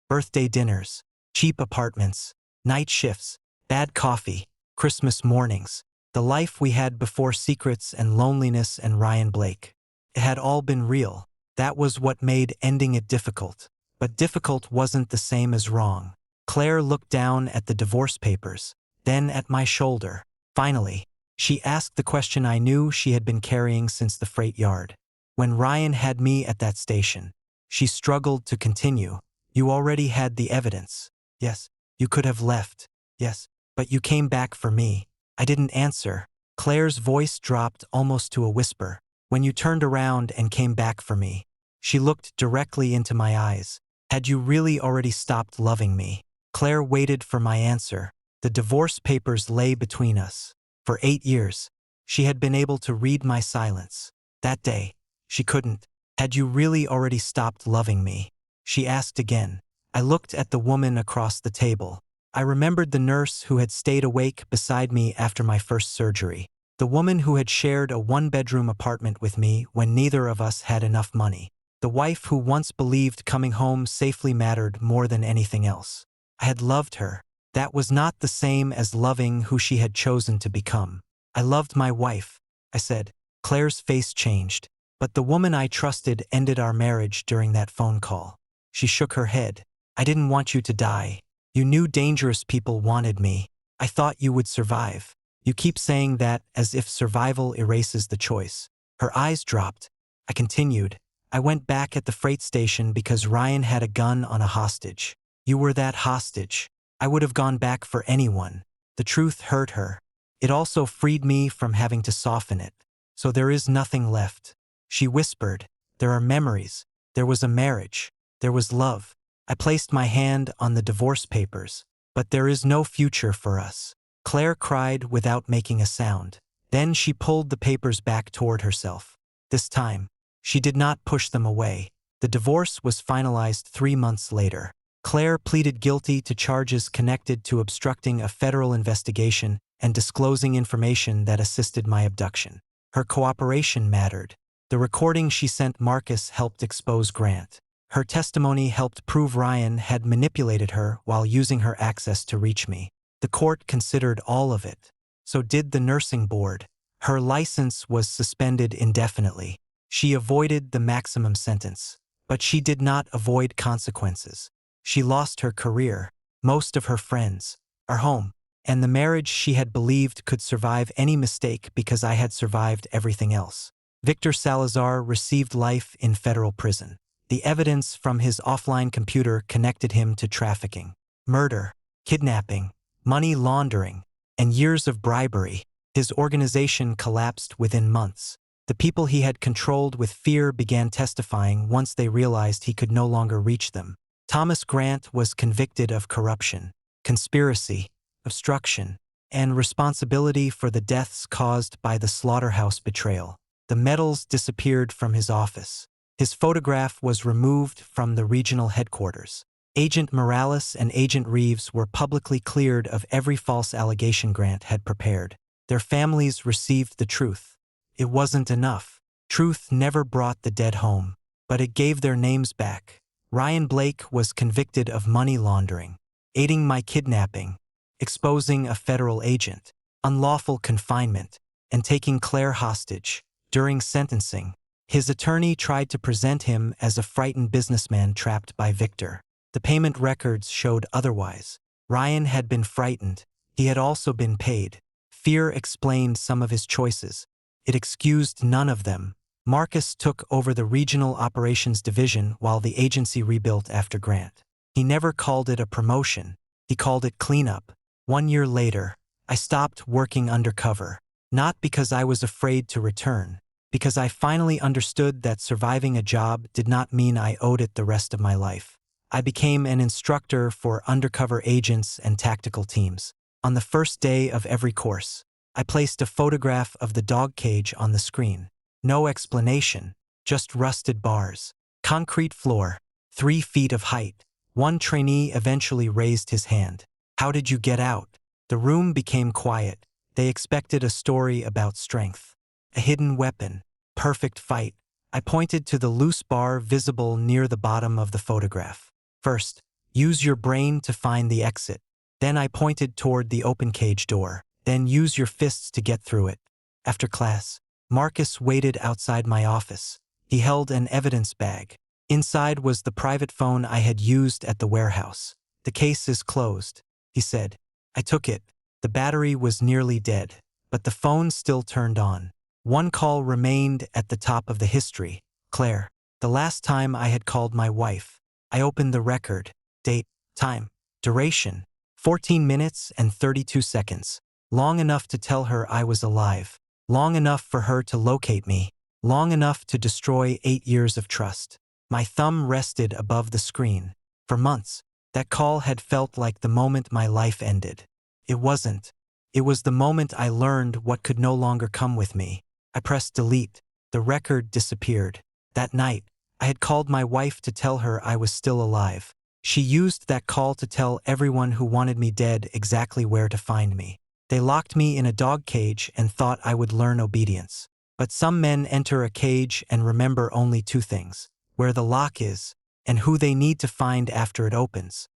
Birthday dinners. Cheap apartments. Night shifts. Bad coffee. Christmas mornings. The life we had before secrets and loneliness and Ryan Blake. It had all been real. That was what made ending it difficult. But difficult wasn't the same as wrong. Claire looked down at the divorce papers, then at my shoulder. Finally, she asked the question I knew she had been carrying since the freight yard. When Ryan had me at that station, she struggled to continue. You already had the evidence. Yes, you could have left. Yes, but you came back for me. I didn't answer. Claire's voice dropped almost to a whisper. When you turned around and came back for me. She looked directly into my eyes. Had you really already stopped loving me? Claire waited for my answer. The divorce papers lay between us. For 8 years, she had been able to read my silence. That day, she couldn't. Had you really already stopped loving me? She asked again. I looked at the woman across the table. I remembered the nurse who had stayed awake beside me after my first surgery. The woman who had shared a one-bedroom apartment with me when neither of us had enough money. The wife who once believed coming home safely mattered more than anything else. I had loved her. That was not the same as loving who she had chosen to become. I loved my wife, I said. Claire's face changed. But the woman I trusted ended our marriage during that phone call. She shook her head. I didn't want you to die. You knew dangerous people wanted me. I thought you would survive. You keep saying that as if survival erases the choice. Her eyes dropped. I continued. I went back at the freight station because Ryan had a gun on a hostage. You were that hostage. I would have gone back for anyone. The truth hurt her. It also freed me from having to soften it. So there is nothing left. She whispered. There are memories. There was a marriage. There was love. I placed my hand on the divorce papers. But there is no future for us. Claire cried without making a sound. Then she pulled the papers back toward herself. This time, she did not push them away. The divorce was finalized 3 months later. Claire pleaded guilty to charges connected to obstructing a federal investigation and disclosing information that assisted my abduction. Her cooperation mattered. The recording she sent Marcus helped expose Grant. Her testimony helped prove Ryan had manipulated her while using her access to reach me. The court considered all of it. So did the nursing board. Her license was suspended indefinitely. She avoided the maximum sentence. But she did not avoid consequences. She lost her career, most of her friends, our home, and the marriage she had believed could survive any mistake because I had survived everything else. Victor Salazar received life in federal prison. The evidence from his offline computer connected him to trafficking, murder, kidnapping, money laundering, and years of bribery. His organization collapsed within months. The people he had controlled with fear began testifying once they realized he could no longer reach them. Thomas Grant was convicted of corruption, conspiracy, obstruction, and responsibility for the deaths caused by the slaughterhouse betrayal. The medals disappeared from his office. His photograph was removed from the regional headquarters. Agent Morales and Agent Reeves were publicly cleared of every false allegation Grant had prepared. Their families received the truth. It wasn't enough. Truth never brought the dead home, but it gave their names back. Ryan Blake was convicted of money laundering, aiding my kidnapping, exposing a federal agent, unlawful confinement, and taking Claire hostage. During sentencing, his attorney tried to present him as a frightened businessman trapped by Victor. The payment records showed otherwise. Ryan had been frightened. He had also been paid. Fear explained some of his choices. It excused none of them. Marcus took over the Regional Operations Division while the agency rebuilt after Grant. He never called it a promotion. He called it cleanup. 1 year later, I stopped working undercover. Not because I was afraid to return, because I finally understood that surviving a job did not mean I owed it the rest of my life. I became an instructor for undercover agents and tactical teams. On the first day of every course, I placed a photograph of the dog cage on the screen. No explanation, just rusted bars. Concrete floor, 3 feet of height. One trainee eventually raised his hand. How did you get out? The room became quiet. They expected a story about strength. A hidden weapon. Perfect fight. I pointed to the loose bar visible near the bottom of the photograph. First, use your brain to find the exit. Then I pointed toward the open cage door. Then use your fists to get through it. After class, Marcus waited outside my office. He held an evidence bag. Inside was the private phone I had used at the warehouse. "The case is closed," he said. I took it. The battery was nearly dead, but the phone still turned on. One call remained at the top of the history. Claire. The last time I had called my wife. I opened the record. Date, time, duration. 14 minutes and 32 seconds. Long enough to tell her I was alive. Long enough for her to locate me. Long enough to destroy 8 years of trust. My thumb rested above the screen. For months, that call had felt like the moment my life ended. It wasn't. It was the moment I learned what could no longer come with me. I pressed delete. The record disappeared. That night, I had called my wife to tell her I was still alive. She used that call to tell everyone who wanted me dead exactly where to find me. They locked me in a dog cage and thought I would learn obedience. But some men enter a cage and remember only 2 things: where the lock is and who they need to find after it opens.